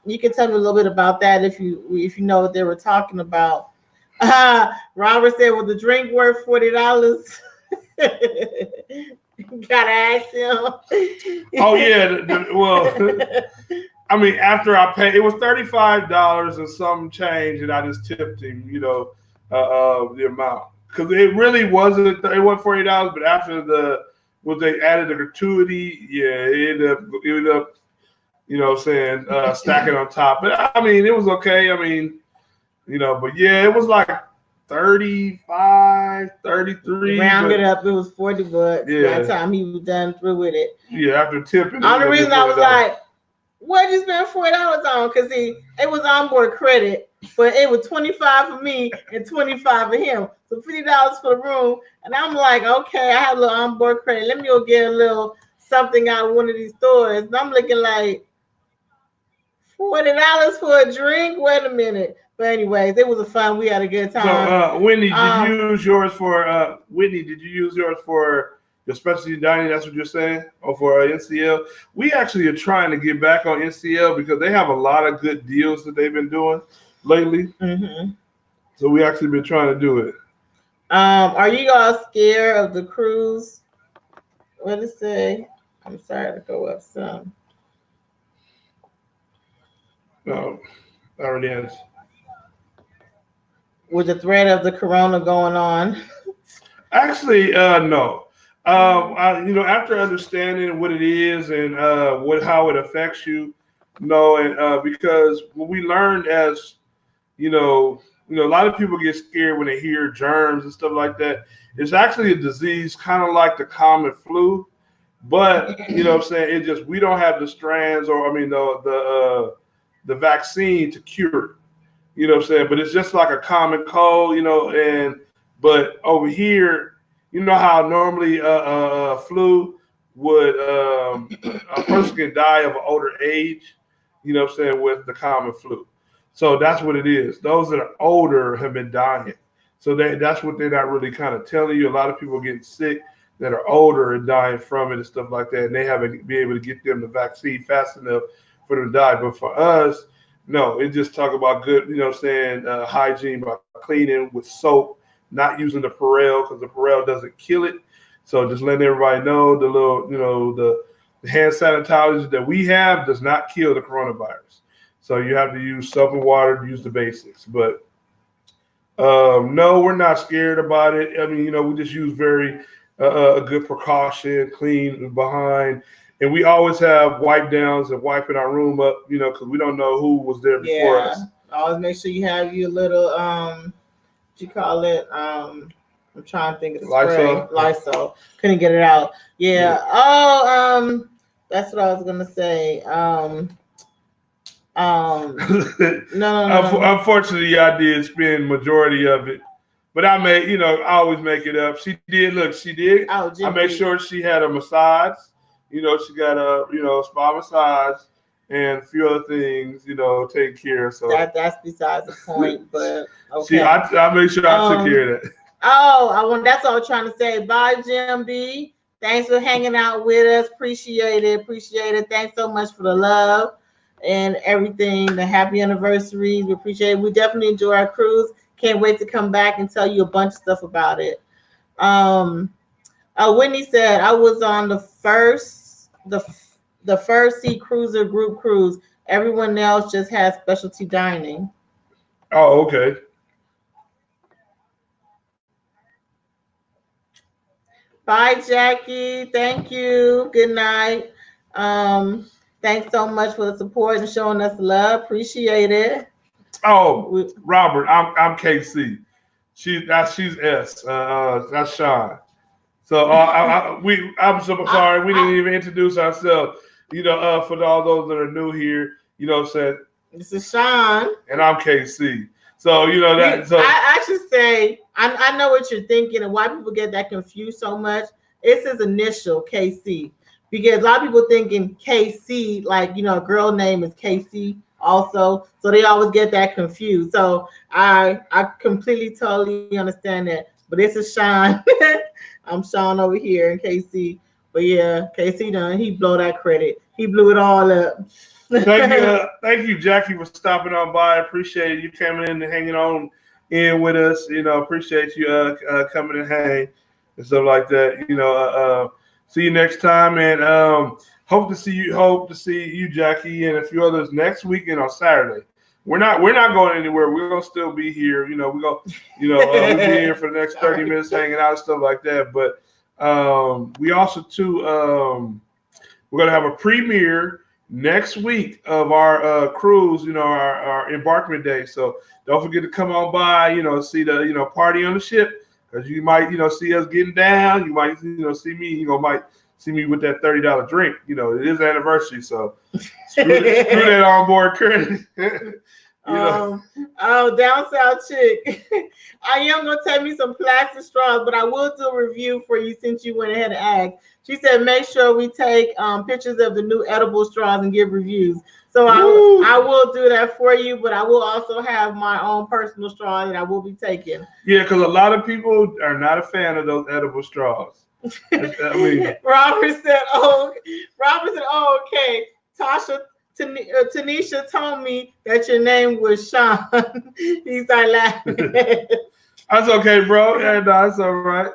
You can tell me a little bit about that if you know what they were talking about. Robert said, "Was the drink worth $40?" Gotta ask Oh him. yeah, well, I mean, after I paid, it was $35 and some change, and I just tipped him, the amount because it really wasn't. It wasn't $40, but after what they added the gratuity, yeah, it ended up, what I'm saying, stacking on top. But I mean, it was okay. I mean, but yeah, it was like 35, 33, Round but it up, it was $40 by the yeah, time he was done through with it. yeah, after tipping, it Only ended up being reason I was $40. like, what you spend $40 on? Because it was onboard credit, but it was 25 for me and 25 for him. So $50 for the room. And I'm like, okay, I have a little onboard credit. Let me go get a little something out of one of these stores. And I'm looking like $40 for a drink. Wait a minute. But anyways, it was a fun. We had a good So, time. Whitney, did you Um, use yours for Whitney? Did you use yours for your specialty dining? That's what you're saying, or for NCL? We actually are trying to get back on NCL because they have a lot of good deals that they've been doing lately. mhm. So we actually been trying to do it. Are you guys scared of the cruise? What did it say? I'm sorry to go up some. No, I already has. With the threat of the corona going on. Actually, no. After understanding what it is and what how it affects you, no, and because what we learned as you know, a lot of people get scared when they hear germs and stuff like that. It's actually a disease kind of like the common flu, but what I'm saying, it just we don't have the strands or I mean the vaccine to cure it. What I'm saying, but it's just like a common cold, and but over here, you know how normally flu would a person can die of an older age, what I'm saying, with the common flu. So that's what it is. Those that are older have been dying. So that's what they're not really kind of telling you. A lot of people are getting sick that are older and dying from it and stuff like that, and they haven't been able to get them the vaccine fast enough for them to die. But for us, no, it just talk about good, what I'm saying, hygiene by cleaning with soap, not using the Perel because the Perel doesn't kill it. So just letting everybody know the little, the hand sanitizer that we have does not kill the coronavirus. So you have to use soap and water to use the basics. But no, we're not scared about it. I mean, we just use very a good precaution, clean behind, and we always have wipe downs and wiping our room up, because we don't know who was there before Yeah. us. Always make sure you have your little what you call it? I'm trying to think of the spray. Lysol. Lysol. Couldn't get it out. Yeah. Yeah. Oh, that's what I was gonna say. No, no, no, no, no. Unfortunately, I did spend majority of it, but I made, I always make it up. She did. Look, she did. Oh, I made Jimmy. sure she had a massage. She got a, spa massage, and a few other things, taken care of. So That's besides the point, but see, okay. I made sure I took Um, care of that. Oh, I want that's all I'm trying to say. Bye, Jim B. Thanks for hanging out with us. Appreciate it. Appreciate it. Thanks so much for the love and everything. The happy anniversaries. We appreciate it. We definitely enjoy our cruise. Can't wait to come back and tell you a bunch of stuff about it. Um, Whitney said I was on the first sea cruiser group cruise. Everyone else just has specialty dining. Oh, okay. Bye, Jackie. Thank you. Good night. Um, Thanks so much for the support and showing us love. Appreciate it. Oh, We, Robert, I'm KC. She's S. That's Shawn. So I'm so sorry we didn't I, even introduce ourselves. For all those that are new here, said, this is Shawn. and I'm KC. So that. So I should say, I know what you're thinking and why people get that confused so much. It's his initial KC because a lot of people thinking KC, like, a girl name is KC also. So they always get that confused. So I completely, totally understand that. But this is Shawn. I'm Shawn over here in KC. But yeah, KC done, he blow that credit. He blew it all up. thank you, Jackie, for stopping on by. Appreciate you coming in and hanging on in with us. Appreciate you coming and hang and stuff like that. See you next time, and hope to see you, Jackie, and a few others next weekend on Saturday. We're not going anywhere. We're gonna still be here. We'll be here for the next 30 minutes hanging out and stuff like that. But we also too we're gonna have a premiere next week of our cruise, our embarkment day. So don't forget to come on by, see the, party on the ship, because you might, see us getting down. You might, see me, might see me with that $30 drink. It is anniversary, so screw that on board credit. you know. Oh, down south chick. I am gonna take me some plastic straws, but I will do a review for you since you went ahead and asked. She said make sure we take pictures of the new edible straws and give reviews. So I will do that for you, but I will also have my own personal straw that I will be taking. Yeah, because a lot of people are not a fan of those edible straws. I mean, Robert said, oh, okay. Tasha Tanisha told me that your name was Shawn. He started laughing. that's okay, bro. Yeah, no, that's all right.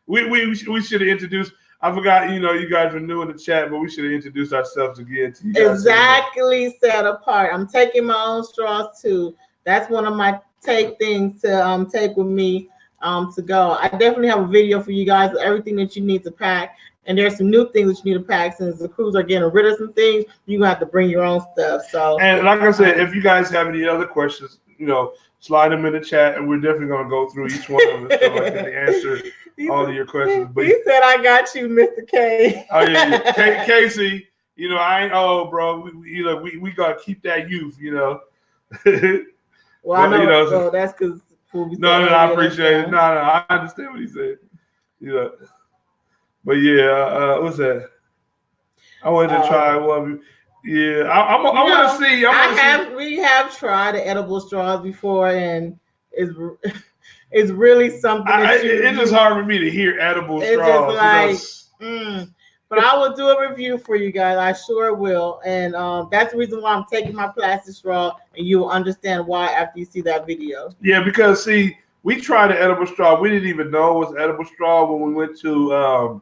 We should have introduced. I forgot, you guys were new in the chat, but we should have introduced ourselves again to you guys. Exactly, set apart. I'm taking my own straws too. That's one of my take things to take with me to go. I definitely have a video for you guys of everything that you need to pack. And there's some new things that you need to pack since the crews are getting rid of some things. You're gonna have to bring your own stuff. So, and like I said, if you guys have any other questions, slide them in the chat, and we're definitely gonna go through each one of them and stuff like that to answer all of your questions. But he said, "I got you, Mr. K." Oh yeah, Casey. I ain't old, bro. We gotta keep that youth. Well, I But know. Well, that's because no, I appreciate it. No, I understand what he said. You know, but yeah, what's that? I wanted to try one. Yeah, I want to see. We have tried the edible straws before, and it's it's really something that it's just hard for me to hear edible it's straws. just like, but I will do a review for you guys. I sure will, and that's the reason why I'm taking my plastic straw, and you'll understand why after you see that video. Yeah, because see, we tried the edible straw. We didn't even know it was edible straw when we went to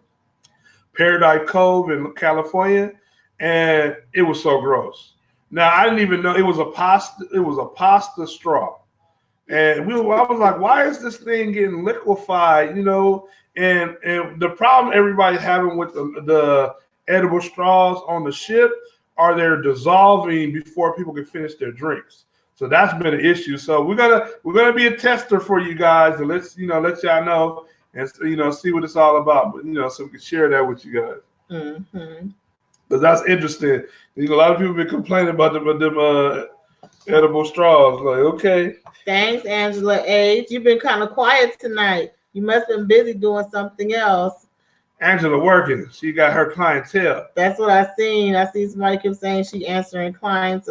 Paradise Cove in California, and it was so gross. Now I didn't even know it was a pasta. It was a pasta straw, and I was like, why is this thing getting liquefied? And the problem everybody's having with the edible straws on the ship are they're dissolving before people can finish their drinks. So that's been an issue. So we're gonna be a tester for you guys, and let y'all know and see what it's all about. But so we can share that with you guys. Mm-hmm. But that's interesting. A lot of people been complaining about them edible straws. Like, okay. Thanks, Angela H. You've been kind of quiet tonight. You must have been busy doing something else. Angela working. She got her clientele. That's what I seen. I see somebody kept saying she answering clients'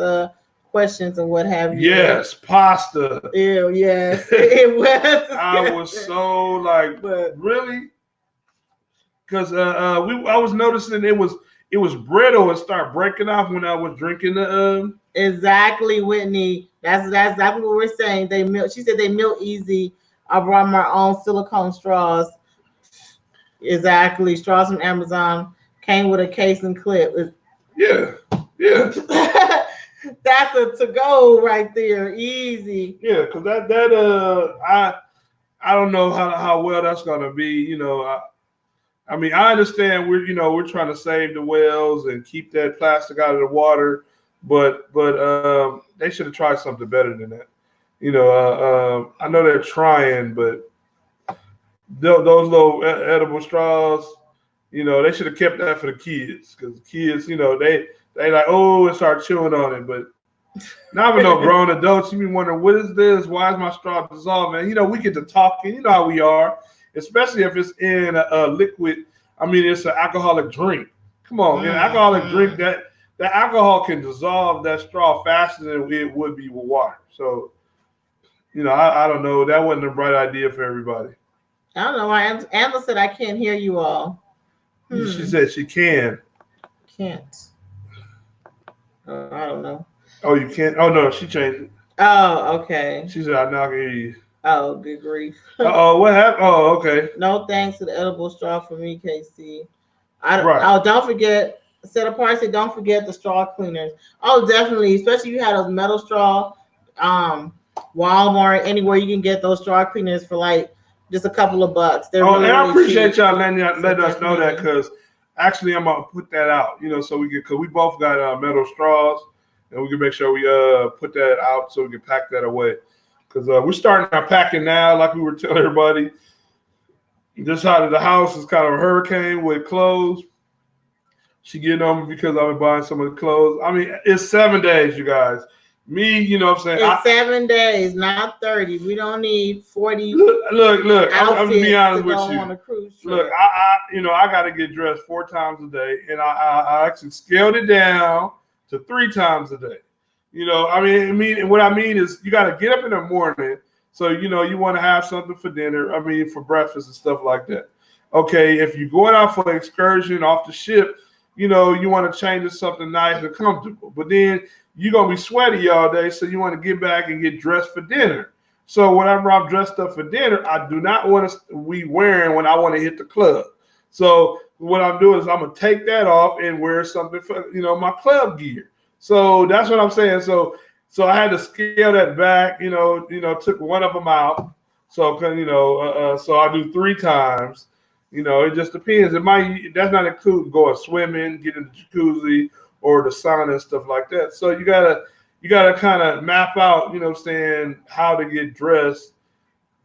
questions and what have you. Yes, pasta. Ew, yes, it was I was disgusting. so like, But really? Because I was noticing it was brittle and start breaking off when I was drinking the exactly, Whitney. That's exactly what we're saying. They milk. She said they milk easy. I brought my own silicone straws. Exactly, straws from Amazon came with a case and clip. yeah, yeah, That's a to go right there. Easy. yeah. Because that I don't know how well that's gonna be. I mean, I understand we're trying to save the whales and keep that plastic out of the water, but they should have tried something better than that. I know they're trying, but those little edible straws, they should have kept that for the kids because kids, they like and start chewing on it, but now we know grown adults, you be wondering what is this? Why is my straw dissolving? We get to talking. You know how we are, especially if it's in a liquid. I mean, it's an alcoholic drink. Come on, in an alcoholic drink, Mm-hmm. that alcohol can dissolve that straw faster than it would be with water. So, I don't know. That wasn't a bright idea for everybody. I don't know why Angela said I can't hear you all. She Hmm. said she can. Can't. I don't know. Oh, you can't. Oh no, she changed it. Oh, okay. She said I now can hear you. Oh, good grief. Oh, what happened? Oh, okay. No thanks to the edible straw for me, KC. Right. Don't forget, set apart, say don't forget the straw cleaners. Oh, definitely, especially if you had those metal straw, um, Walmart, anywhere you can get those straw cleaners for like just a couple of bucks. They're Oh, really, and I really appreciate cheap. y'all So letting us know that definitely. because actually I'm gonna put that out, so we can, because we both got metal straws, and we can make sure we put that out so we can pack that away. Because we're starting our packing now, like we were telling everybody. This side of the house is kind of a hurricane with clothes. She getting on me because I've been buying some of the clothes. I mean, it's 7 days, you guys. Me, what I'm saying. It's 7 days, not 30. We don't need 40 Look. I'm gonna be outfits to honest go with on you. a cruise Look, trip. I got to get dressed 4 times a day, and I actually scaled it down to 3 times a day. What I mean is you got to get up in the morning, so you want to have something for dinner. I mean, for breakfast and stuff like that. Okay, if you're going out for an excursion off the ship, you want to change to something nice and comfortable. But then you're gonna be sweaty all day, so you want to get back and get dressed for dinner. So whenever I'm dressed up for dinner, I do not want to be wearing when I want to hit the club. So what I'm doing is I'm gonna take that off and wear something for my club gear. So that's what I'm saying. So I had to scale that back. Took one of them out. So so I do 3 times. It just depends. It might that's not include going swimming, getting the jacuzzi or the sauna and stuff like that. So you gotta kind of map out, what I'm saying, how to get dressed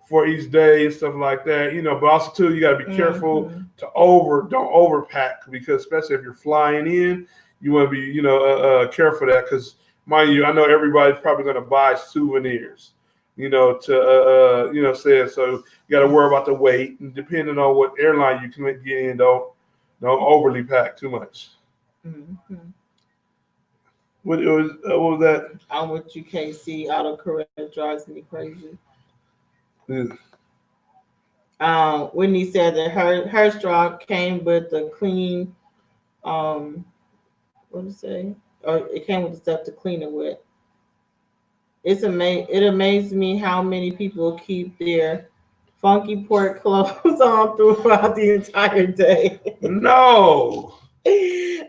for each day and stuff like that. But also too, you gotta be careful Mm-hmm. to don't overpack because especially if you're flying in, you want to be careful of that because mind you, I know everybody's probably gonna buy souvenirs. To say so you got to worry about the weight and depending on what airline you can get in, don't overly pack too much. Mm-hmm. What was that? I'm with you, KC. Autocorrect drives me crazy. Yeah. Whitney said that her straw came with the clean. Um, what did it say? Or it came with the stuff to clean it with. It amazed me how many people keep their funky pork clothes on throughout the entire day. No. And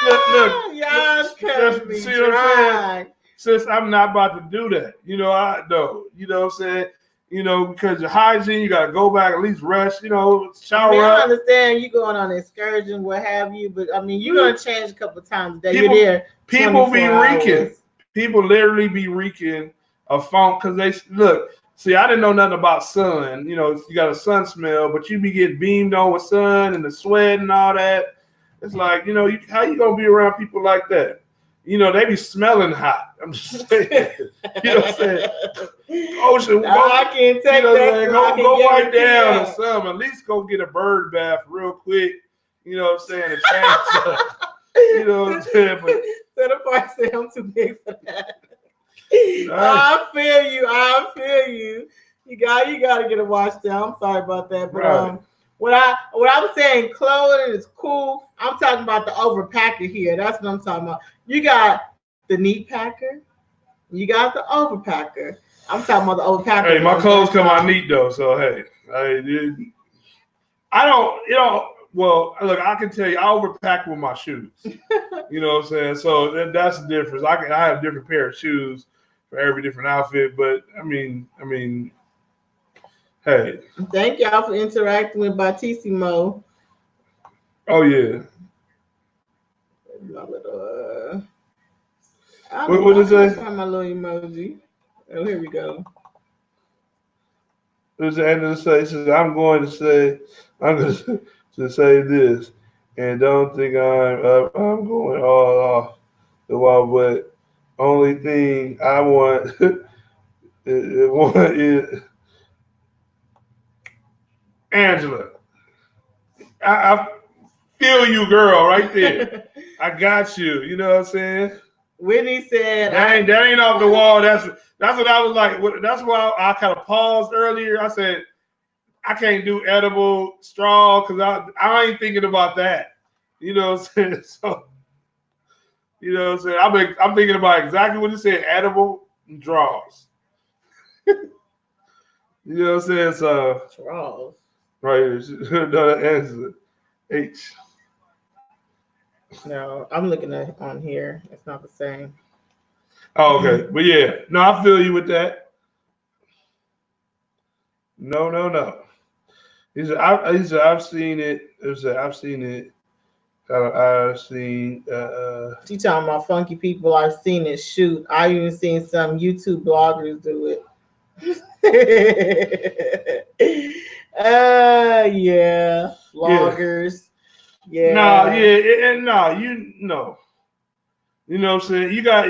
Look, y'all cut me see what I'm saying? dry. Since I'm not about to do that, I know, what I'm saying, because your hygiene, you got to go back at least rest, I mean, shower I up. understand you going on an excursion, what have you, but I mean, you're gonna change a couple times a day. You're People, there people be 24 reeking. hours. People literally be reeking of funk because they look. See, I didn't know nothing about sun. You got a sun smell, but you be getting beamed on with sun and the sweat and all that. It's like, how you gonna be around people like that? they be smelling hot. I'm just saying. You know what I'm saying? Ocean, I go. can You take know what I'm that. saying? I can Go wipe guarantee down or that. something. At least go get a bird bath real quick. You know what I'm saying? And change up. You know what I'm saying? But So the part say I'm too big for that. right, I feel you. I feel you. You got to get a wash down. I'm sorry about that, but right. what I was saying, clothing is cool. I'm talking about the overpacker here. That's what I'm talking about. You got the neat packer. You got the overpacker. I'm talking about the overpacker Hey, my ones. clothes That's come out all. neat though. So hey, I don't. Well, look, I can tell you, I overpack with my shoes. You know what I'm saying? So that's the difference. I have different pair of shoes for every different outfit, but hey, Thank y'all for interacting with Batissimo. oh yeah. My little, What I is can't it? find my little emoji. Oh, here we go. It was the end of the say. He says, I'm going to say this, and don't think I'm going all off the wall, but only thing I want is Angela. I feel you, girl, right there. I got you. You know what I'm saying? Whitney said, That ain't off the wall. That's what I was like. That's why I kind of paused earlier. I said I can't do edible straw because I ain't thinking about that. You know what I'm saying? So you know what I'm saying? I'm thinking about exactly what you said, edible draws. You know what I'm saying? So Charles. right here, no, that answer H. No, I'm looking at on here. It's not the same. Oh, okay, but yeah, no, I feel you with that. No, no, no. He said I've seen it. He said I've seen it. I've seen. She talking about funky people. I've seen it shoot. I even seen some YouTube bloggers do it. Yeah, Yeah. vloggers. No, Yeah. yeah, and no, you know. You know what I'm saying? You got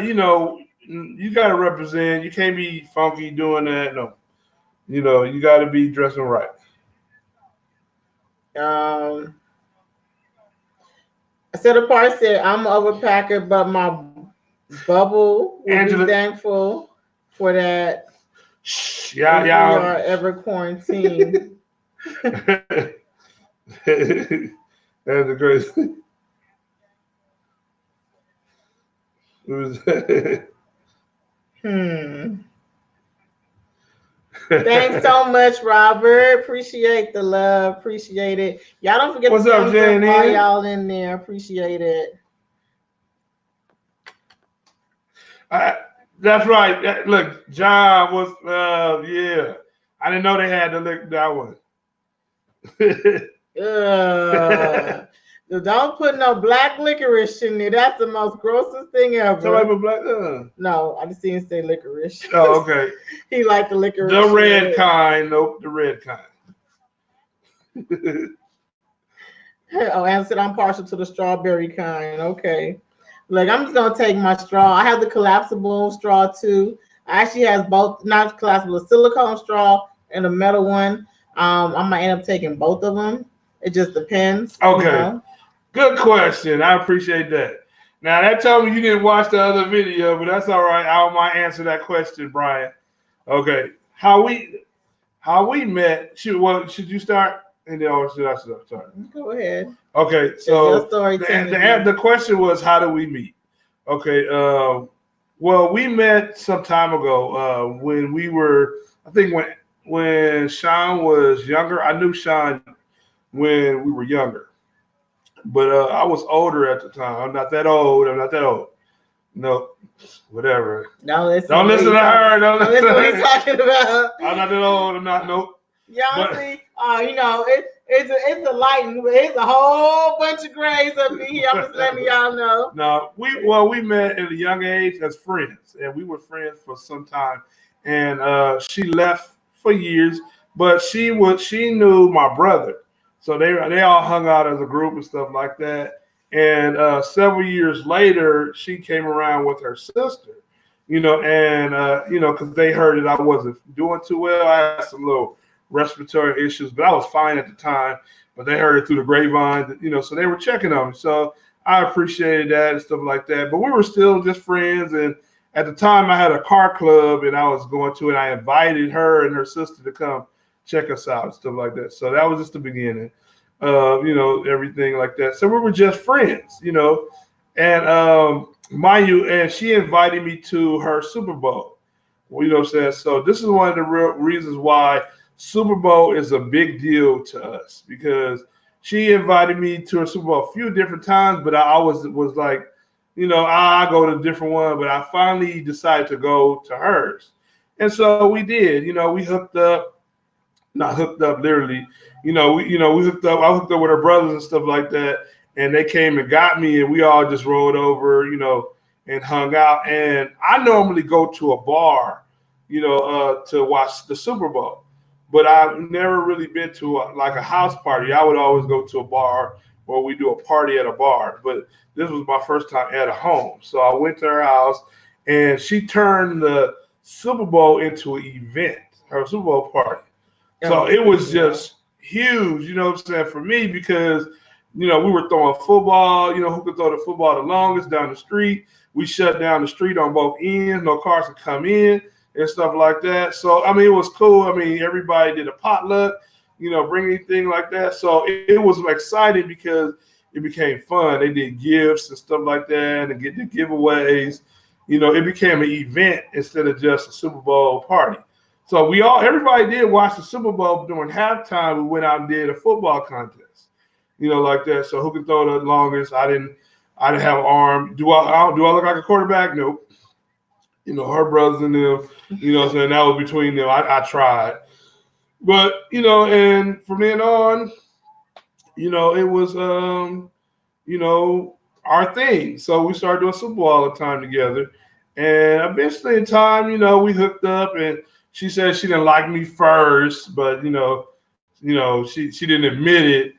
to represent. You can't be funky doing that. No. You got to be dressing right. Um, Set apart said, I'm an overpacker, but my bubble will be Angela, thankful for that shh, if we y'all. are ever quarantined. That's the crazy. It was Hmm. Thanks so much, Robert. Appreciate the love. Appreciate it. Y'all don't forget What's to up, thumbs up while JN? y'all in there. Appreciate it. I, that's right. Look, John was. Yeah, I didn't know they had to look that one. Ugh. Don't put no black licorice in there. That's the most grossest thing Somebody ever. put black. No, I just didn't say licorice. Oh, okay. He liked the The licorice red shit. kind. Nope, the red kind. Oh, and said I'm partial to the strawberry kind. Okay. Like I'm just gonna take my straw. I have the collapsible straw too. I actually has both, not collapsible, a silicone straw and a metal one. I might end up taking both of them. It just depends. Okay, good question. I appreciate that. Now that told me you didn't watch the other video, but that's all right. I might answer that question, Brian. Okay, how we met? Should you start? And then or should I start? Go ahead. Okay, Cause your so story the tend to the be the question was how do we meet? Okay, well we met some time ago when we were I think when Shawn was younger. I knew Shawn when we were younger, but I was older at the time. I'm not that old. I'm not that old. No, whatever. don't listen to Don't what listen he's to talking. her. Don't Don't listen listen to to what he's her. talking about. I'm not that old. I'm not nope. Y'all But see, it's a whole bunch of grays up in here. I'm just letting y'all know. no, we met at a young age as friends, and we were friends for some time. And she left for years, but she knew my brother, so they all hung out as a group and stuff like that. And several years later, she came around with her sister, and because they heard that I wasn't doing too well. I had some little respiratory issues, but I was fine at the time. But they heard it through the grapevine, so they were checking on me. So I appreciated that and stuff like that. But we were still just friends. And at the time, I had a car club, and I was going to it. I invited her and her sister to come check us out and stuff like that. So that was just the beginning of everything like that. So we were just friends. And mind you, and she invited me to her Super Bowl. Well, what I'm saying? So this is one of the real reasons why Super Bowl is a big deal to us because she invited me to a Super Bowl a few different times, but I always was like, I go to a different one, but I finally decided to go to hers. And so we did, we hooked up, not hooked up literally. We hooked up. I hooked up with her brothers and stuff like that, and they came and got me, and we all just rolled over, and hung out. And I normally go to a bar, to watch the Super Bowl, but I've never really been to like a house party. I would always go to a bar where we do a party at a bar, but this was my first time at a home, so I went to her house, and she turned the Super Bowl into an event, her Super Bowl party. So Oh, it was yeah. just huge, what I'm saying, for me because, we were throwing football, who could throw the football the longest down the street. We shut down the street on both ends, no cars could come in and stuff like that. So, I mean, it was cool. I mean, everybody did a potluck, bring anything like that. So it was exciting because it became fun. They did gifts and stuff like that and get the giveaways. It became an event instead of just a Super Bowl party. So everybody did watch the Super Bowl. During halftime, we went out and did a football contest, like that. So who could throw the longest? I didn't have an arm. Do I look like a quarterback? Nope. Her brothers and them. What I'm saying, that was between them. I tried, but and from then on, it was you know, our thing. So we started doing Super Bowl all the time together. And eventually in time, we hooked up and she said she didn't like me first, but she didn't admit it,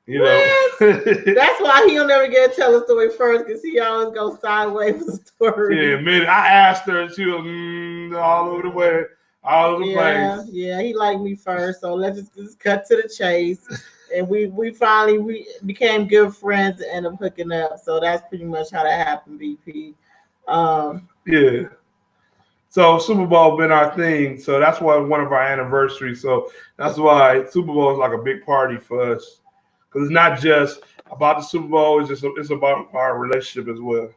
you know. What? That's why he'll never get to tell a story first because he always goes sideways with the She didn't story. admit it. I asked her and she was all over the way, all over the Yeah, place. yeah, he liked me first. So let's just cut to the chase. And we finally we became good friends and ended up hooking up. So that's pretty much how that happened, BP. Um, Yeah. So Super Bowl been our thing. So that's why one of our anniversaries. So that's why Super Bowl is like a big party for us. Because it's not just about the Super Bowl, it's about our relationship as well.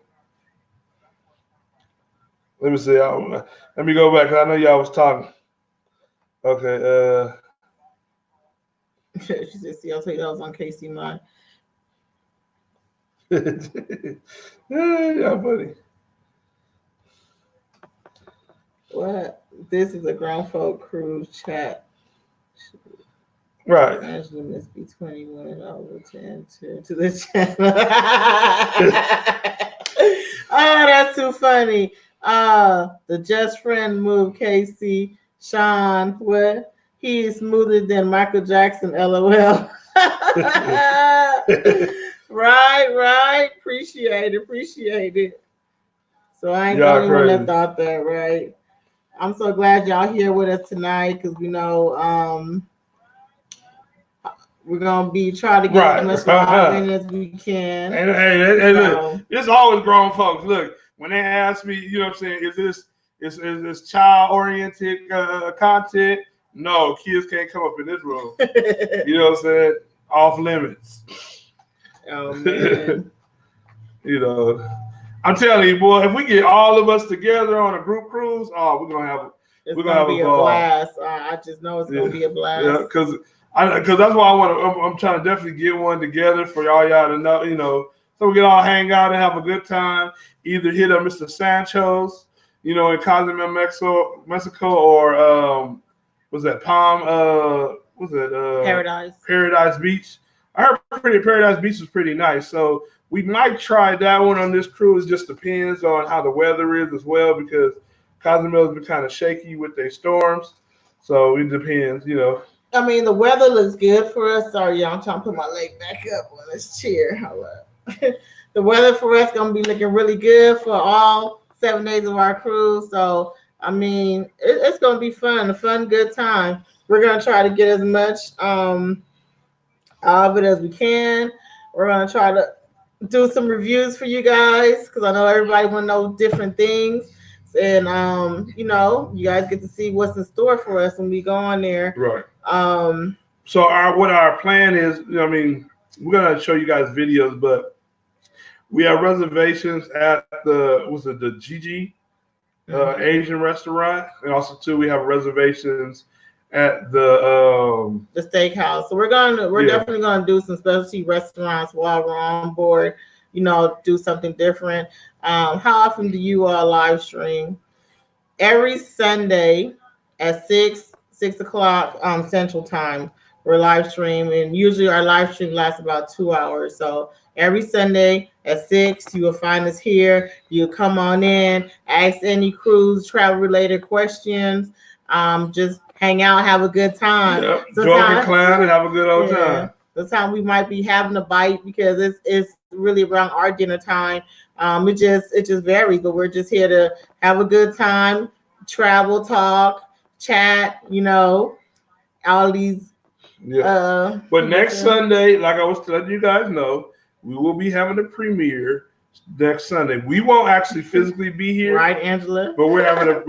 Let me see. Let me go back. 'Cause I know y'all was talking. Okay. she said, "See, I'll tell you that was on Casey mine. Yeah, buddy. What? This is a grown folk cruise chat. Right. Angela must be 21 over to enter to the channel. Oh, that's too funny. The just friend move, Casey. Shawn, what? He is smoother than Michael Jackson, LOL. Right, right. Appreciate it, appreciate it. So I ain't the Y'all only one that crazy. thought that, right? I'm so glad y'all here with us tonight because we know we're gonna be trying to get as Right. much live in as we can. And hey, look, So it's always grown folks. Look, when they ask me, what I'm saying, is this child oriented content? No, kids can't come up in this room. You know what I'm saying? Off limits. oh man, you know, I'm telling you, boy, if we get all of us together on a group cruise, oh, it's we're gonna gonna have a be a ball. blast. I just know it's gonna Yeah, be a yeah, blast. because that's why I want to. I'm trying to definitely get one together for y'all to know, so we can all hang out and have a good time. Either hit up Mr. Sancho's, in Cozumel, Mexico, or was that Palm? Was that Paradise. Paradise Beach? I heard Paradise Beach was pretty nice, so we might try that one on this cruise. Just depends on how the weather is as well, because Cozumel's been kind of shaky with their storms. So it depends. I mean, the weather looks good for us. Sorry, y'all. I'm trying to put my leg back up on this chair. Hold up. The weather for us gonna be looking really good for all 7 days of our cruise. So I mean, it's gonna be fun, a fun, good time. We're gonna try to get as much of it as we can. We're gonna try to do some reviews for you guys because I know everybody want to know different things. And you guys get to see what's in store for us when we go on there. Right. Um, So our plan is, I mean, we're gonna show you guys videos, but we have reservations at the Gigi mhm. Asian restaurant, and also too we have reservations at The steakhouse. So we're yeah, definitely gonna do some specialty restaurants while we're on board. Do something different. How often do you live stream? Every Sunday at 6 o'clock Central Time. We're live stream, and usually our live stream lasts about 2 hours. So every Sunday at 6, you will find us here. You come on in, ask any cruise travel related questions. Just hang out, have a good time. yeah, joke and Sometimes, clown and have a good old yeah. time. Sometimes we might be having a bite because it's really around our dinner time. It just varies, but we're just here to have a good time, travel, talk, chat. All these Yeah. But next different. Sunday, like I was letting you guys know, we will be having a premiere next Sunday. We won't actually physically be here, Right, Angela? but we're having a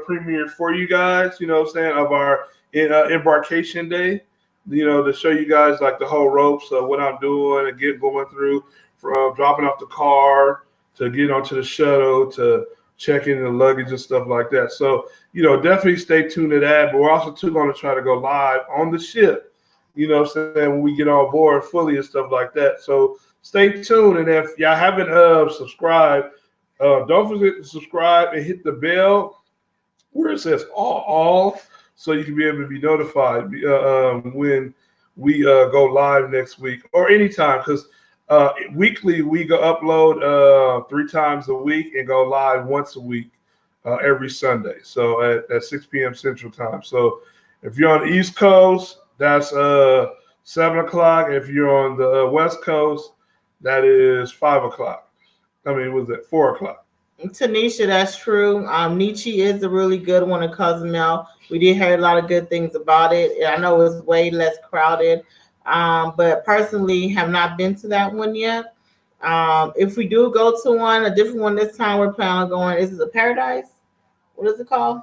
premiere for you guys. You know what I'm saying, of our embarkation day. To show you guys like the whole ropes of what I'm doing and going through from dropping off the car to getting onto the shuttle to checking the luggage and stuff like that. So definitely stay tuned to that. But we're also too going to try to go live on the ship. What I'm saying, when we get on board fully and stuff like that. So stay tuned. And if y'all haven't subscribed, don't forget to subscribe and hit the bell where it says all, so you can be able to be notified when we go live next week or anytime. Because weekly we go upload 3 times a week and go live once a week every Sunday. So at 6 p.m. Central Time. So if you're on the East Coast, that's 7 o'clock. If you're on the West Coast, that is 5 o'clock. I mean, was it 4 o'clock? Tanisha, that's true. Nietzsche is a really good one in Cozumel. We did hear a lot of good things about it. I know it's way less crowded, but personally have not been to that one yet. If we do go to one, a different one this time, we're planning on going. Is it a Paradise? What is it called?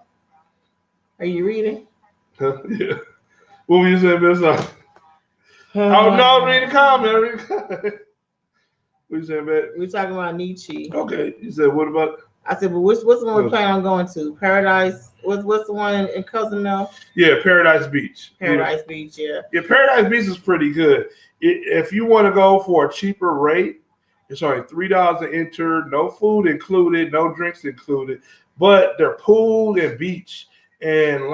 Are you reading? Yeah. What were you saying, Miss? Oh no, We're read the comment. Read the comment. What you saying, man? talking about Nietzsche. Okay. You said what about? I said, but what's the one we're Oh, planning on going to? Paradise. What's the one in Cozumel? yeah, Paradise Beach. Paradise Beach. Yeah. Yeah, Paradise Beach is pretty good. If you want to go for a cheaper rate, it's only $3 to enter. No food included, no drinks included, but their pool and beach and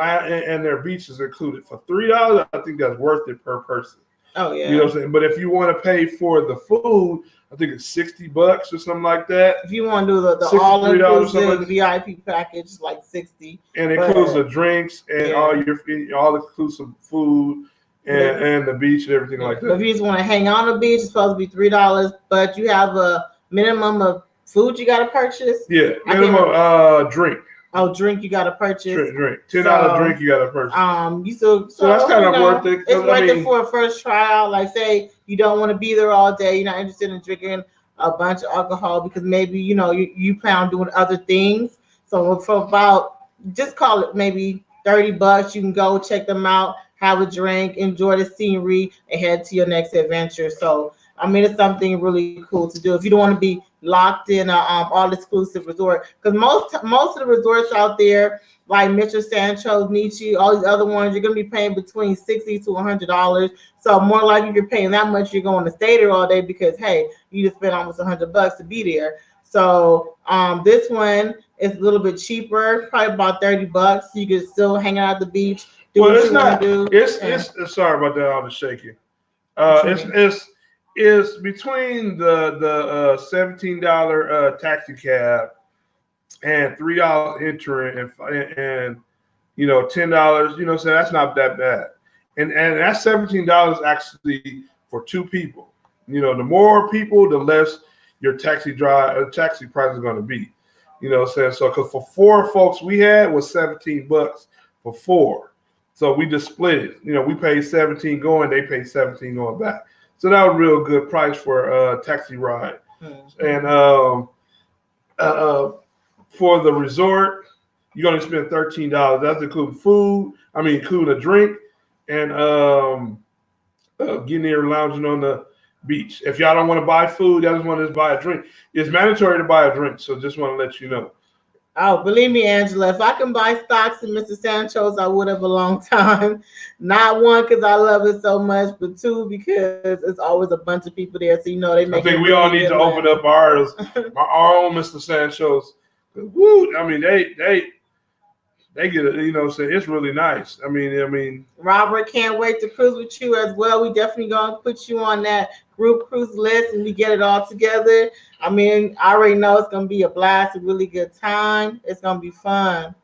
their beach is included for $3. I think that's worth it per person. Oh You know yeah. what I'm saying? But if you want to pay for the food, I think it's $60 or something like that. If you want to do the all $63 or something like inclusive that. VIP package, it's like 60. And it includes the But drinks and yeah, all inclusive food but and the beach and everything yeah, like but that. if you just want to hang on the beach, it's supposed to be $3. But you have a minimum of food you got to purchase. Yeah, I can't minimum remember. drink, Oh, drink you got to purchase. drink, $10 So drink you got to purchase. you so So that's so kind you of worth know it. it's 'Cause, I worth it mean, for a first tryout. Like say you don't want to be there all day, you're not interested in drinking a bunch of alcohol because maybe you plan on doing other things. So for about just call it maybe $30, you can go check them out, have a drink, enjoy the scenery, and head to your next adventure. So I mean, it's something really cool to do if you don't want to be locked in a all exclusive resort because most of the resorts out there like Mr. Sancho's, Nietzsche, all these other ones, you're gonna be paying between $60 to $100. So more likely if you're paying that much, you're going to stay there all day because hey, you just spent almost $100 to be there. So this one is a little bit cheaper, probably about $30. You can still hang out at the beach, do well, what it's you want to not. do. Yeah. It's sorry about that. All the shaking. What you It's mean? it's between the $17 taxi cab and $3 entering and $10. So that's not that bad, and that's $17 actually for two people. The more people, the less your taxi price is going to be. What I'm saying? So, because for four folks we had was $17 for four. So we just split it. We paid 17 going, they paid 17 going back. So that was a real good price for a taxi ride. And uh, uh, for the resort, you're gonna spend $13. That's including food. I mean, including a drink and getting there lounging on the beach. If y'all don't want to buy food, y'all just want to just buy a drink. It's mandatory to buy a drink. So just want to let you know. Oh, believe me, Angela, if I can buy stocks in Mr. Sancho's, I would have a long time. Not one, because I love it so much, but two, because it's always a bunch of people there. So, they make I it think we really all need good to open money. up our own Mr. Sancho's. Woo! I mean, they get it. So it's really nice. I mean, Robert, can't wait to cruise with you as well. We definitely going to put you on that group cruise list and we get it all together. I mean, I already know it's going to be a blast, a really good time. It's going to be fun.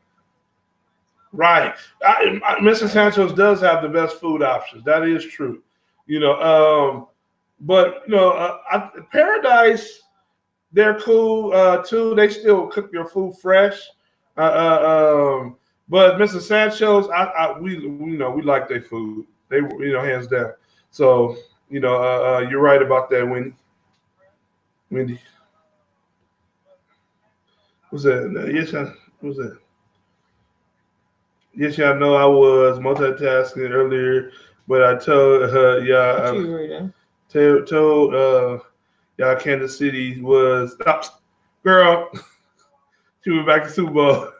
right. Mr. Sancho's does have the best food options. That is true. You know, but Paradise, they're cool too. They still cook your food fresh. Uh, but Mr. Sancho's, we like their food. They hands down. So you're right about that, Wendy. Wendy, what's that? Yes, what's that? Yes, y'all know I was multitasking earlier, but I told What y'all, you reading? told y'all Kansas City was girl. She went back to Super Bowl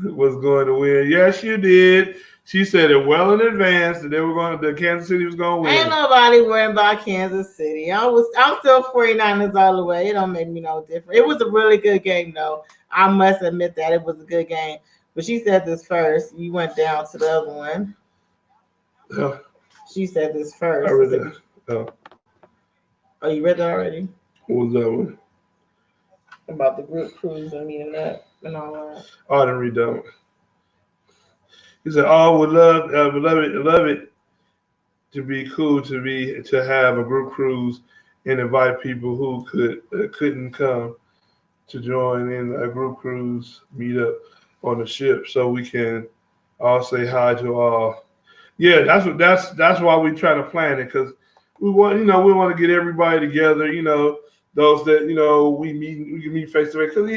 was going to win. Yes, you did. She said it well in advance that the Kansas City was going to Ain't win. nobody worrying about Kansas City. I'm still 49ers all the way. It don't make me no different. It was a really good game though. I must admit that it was a good game. But she said this first. You went down to the other one. Oh, She said this I first. I read said, that. Oh, oh, you read that already? what was that one? About the group cruise and me and that and all that. Oh, I didn't read that one. He said, "Oh, love it to be cool to have a group cruise and invite people who couldn't come to join in a group cruise meetup on the ship, so we can all say hi to all." Yeah, that's why we try to plan it because we want to get everybody together. Those that we can meet face to face because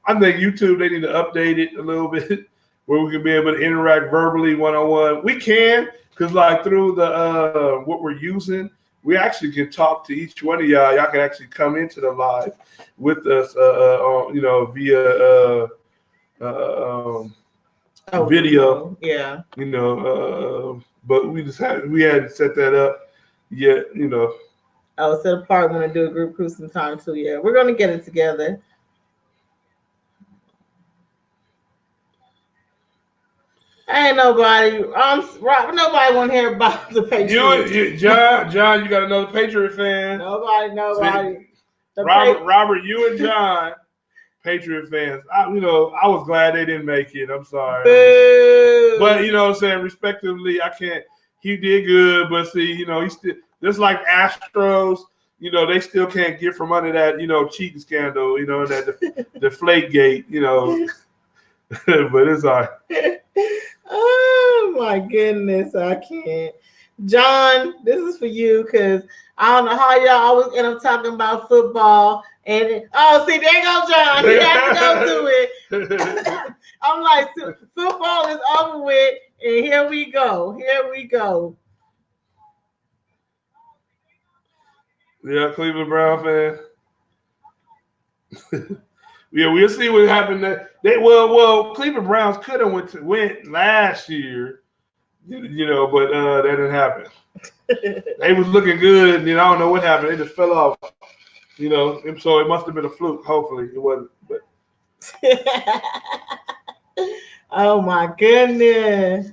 I think YouTube they need to update it a little bit where we can be able to interact verbally one on one. We can because like through the what we're using, we actually can talk to each one of y'all. Y'all can actually come into the live with us, via uh, Oh, video. video. Yeah. But we hadn't set that up yet. Oh, so the part want to do a group cruise sometime too. Yeah, we're gonna get it together. Ain't nobody. Nobody want to hear about the Patriots. John, you got another Patriot fan. See, Nobody. The Robert, you and John, Patriot fans. I was glad they didn't make it. I'm sorry. But Boo. what I'm saying, respectively, I can't. He did good, but see, he's still just like Astros. They still can't get from under that, cheating scandal, that deflate gate, but it's all right. Oh my goodness, I can't. John, this is for you because I don't know how y'all always end up talking about football. And oh, see, there go John. He had to go do it. I'm like, football is over with, and here we go. Here we go. Yeah, Cleveland Brown fan. Yeah, we'll see what happened. Cleveland Browns could have went last year, but that didn't happen. They was looking good, and I don't know what happened. They just fell off, and so it must have been a fluke. Hopefully, it wasn't. Oh my goodness.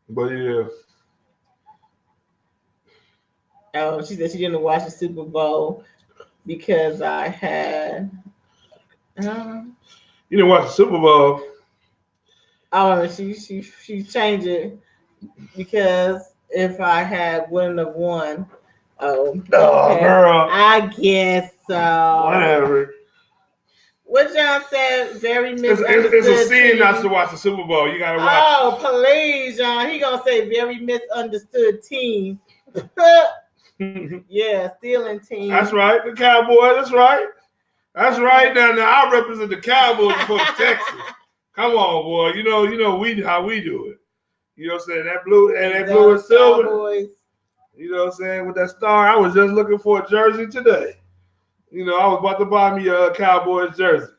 But yeah, Oh, she said she didn't watch the Super Bowl because I had. Uh, you didn't watch the Super Bowl. Oh, she changed it because if I had wouldn't have won. Oh, Oh, okay. girl, I guess so. whatever. What John said, very It's a misunderstood sin not to team. watch the Super Bowl. You gotta watch it. Oh, please, John. He gonna say very misunderstood team. Yeah, stealing That's team. right, the Cowboys. That's right. That's right. Now I represent the Cowboys before the Texans. Come on, boy. We how we do it. You know what I'm saying? The That blue and Dallas silver. Cowboys. You know what I'm saying? With that star, I was just looking for a jersey today. I was about to buy me a Cowboys jersey.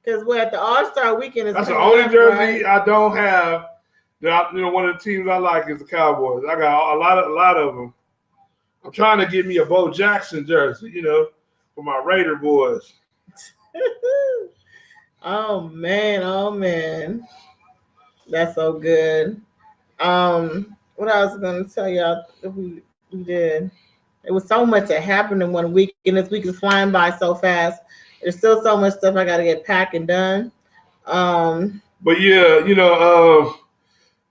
Because what the All Star weekend is That's the coming only up, right? jersey I don't have. One of the teams I like is the Cowboys. I got a lot of them. I'm trying to get me a Bo Jackson jersey, for my Raider boys. Oh man, oh man. That's so good. What I was gonna tell y'all that we did. It was so much that happened in one week, and this week is flying by so fast. There's still so much stuff I gotta get packed and done. Um, But yeah,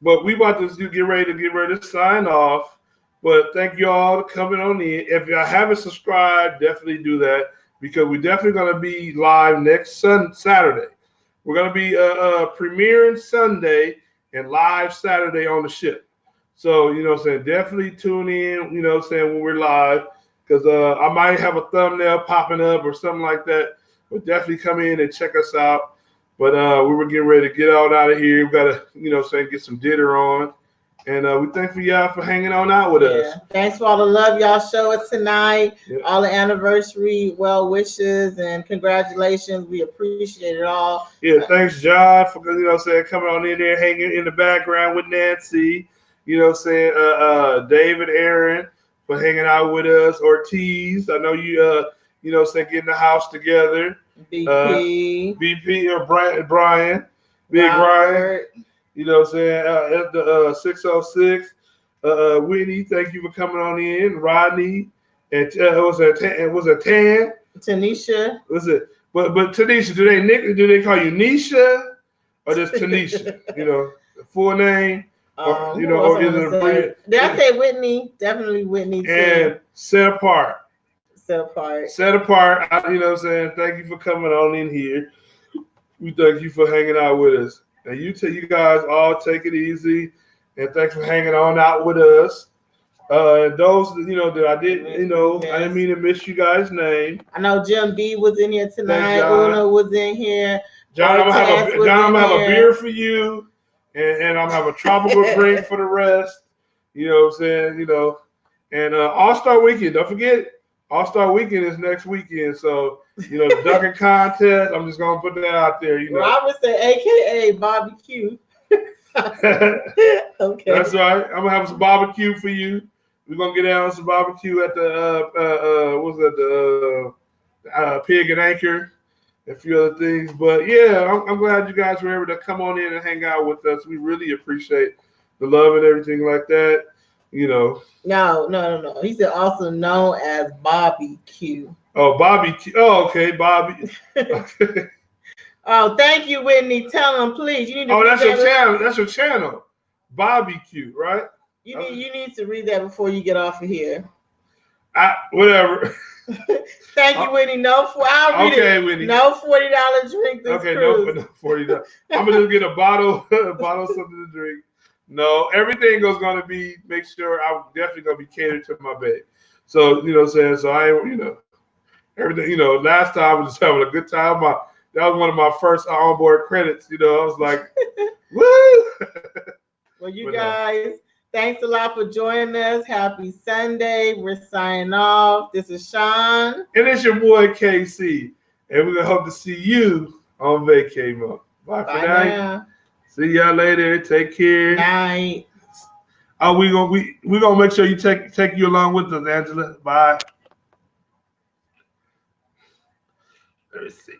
but we about to get ready to sign off. But thank you all for coming on in. If y'all haven't subscribed, definitely do that because we're definitely gonna be live next Saturday. We're gonna be premiering Sunday and live Saturday on the ship. So what I'm saying, definitely tune in. What I'm saying, when we're live because I might have a thumbnail popping up or something like that. But definitely come in and check us out. But we were getting ready to get out of here. We gotta, get some dinner on. And we thank for y'all for hanging on out with us. yeah. Thanks for all the love y'all show us tonight. Yeah, All the anniversary well wishes and congratulations. We appreciate it all. yeah, thanks, John, for coming on in there, hanging in the background with Nancy. David, Aaron for hanging out with us. Ortiz, I know you getting the house together. BP, BP or Brian, Big Ryan. Robert. At the 606. Whitney, thank you for coming on in. Rodney, and was it Tan? Tanisha. Was it? But Tanisha, do they call you Nisha or just Tanisha? The full name, Who else I or is want it to a free? say? Did I say Whitney? Definitely Whitney too. And set apart. Set apart. Set apart. Thank you for coming on in here. We thank you for hanging out with us. And you guys all take it easy. And thanks for hanging on out with us. And those, that I didn't, I didn't Yes. mean to miss you guys' name. I know Jim B was in here Thanks, tonight. John. Una was in here. John, Tess was I'm in gonna have a here. beer for you, and I'm gonna have a tropical drink for the rest. You know what I'm saying? And All Star Weekend. Don't forget, All Star Weekend is next weekend. So the dunking contest. I'm just gonna put that out there. Robert said, AKA barbecue. Okay. That's right. I'm gonna have some barbecue for you. We're gonna get down some barbecue at the what's that the Pig and Anchor, and a few other things. But yeah, I'm glad you guys were able to come on in and hang out with us. We really appreciate the love and everything like that. No. He said also known as Bobby Q. Oh, Bobby. Oh, okay, Bobby. Okay. Oh, thank you, Whitney. Tell him, please. You need to Oh, read that's your that. channel. That's your channel. Barbecue, right? You need to read that before you get off of here. Whatever. Thank you, Whitney. I'll read Okay, it. Whitney. No $40 drink this Okay, cruise. no $40. I'm gonna just get a bottle of something to drink. No, everything is gonna be. Make sure I'm definitely gonna be catered to my bed. So what I'm saying. So I, everything. Last time I was just having a good time. That was one of my first onboard credits. I was like, woo. Well, you guys, thanks a lot for joining us. Happy Sunday. We're signing off. This is Shawn. And it's your boy KC. And we're gonna hope to see you on Vacay month. Bye for now. See y'all later. Take care. Night. Oh, we gonna make sure you take you along with us, Angela. Bye. Let me see.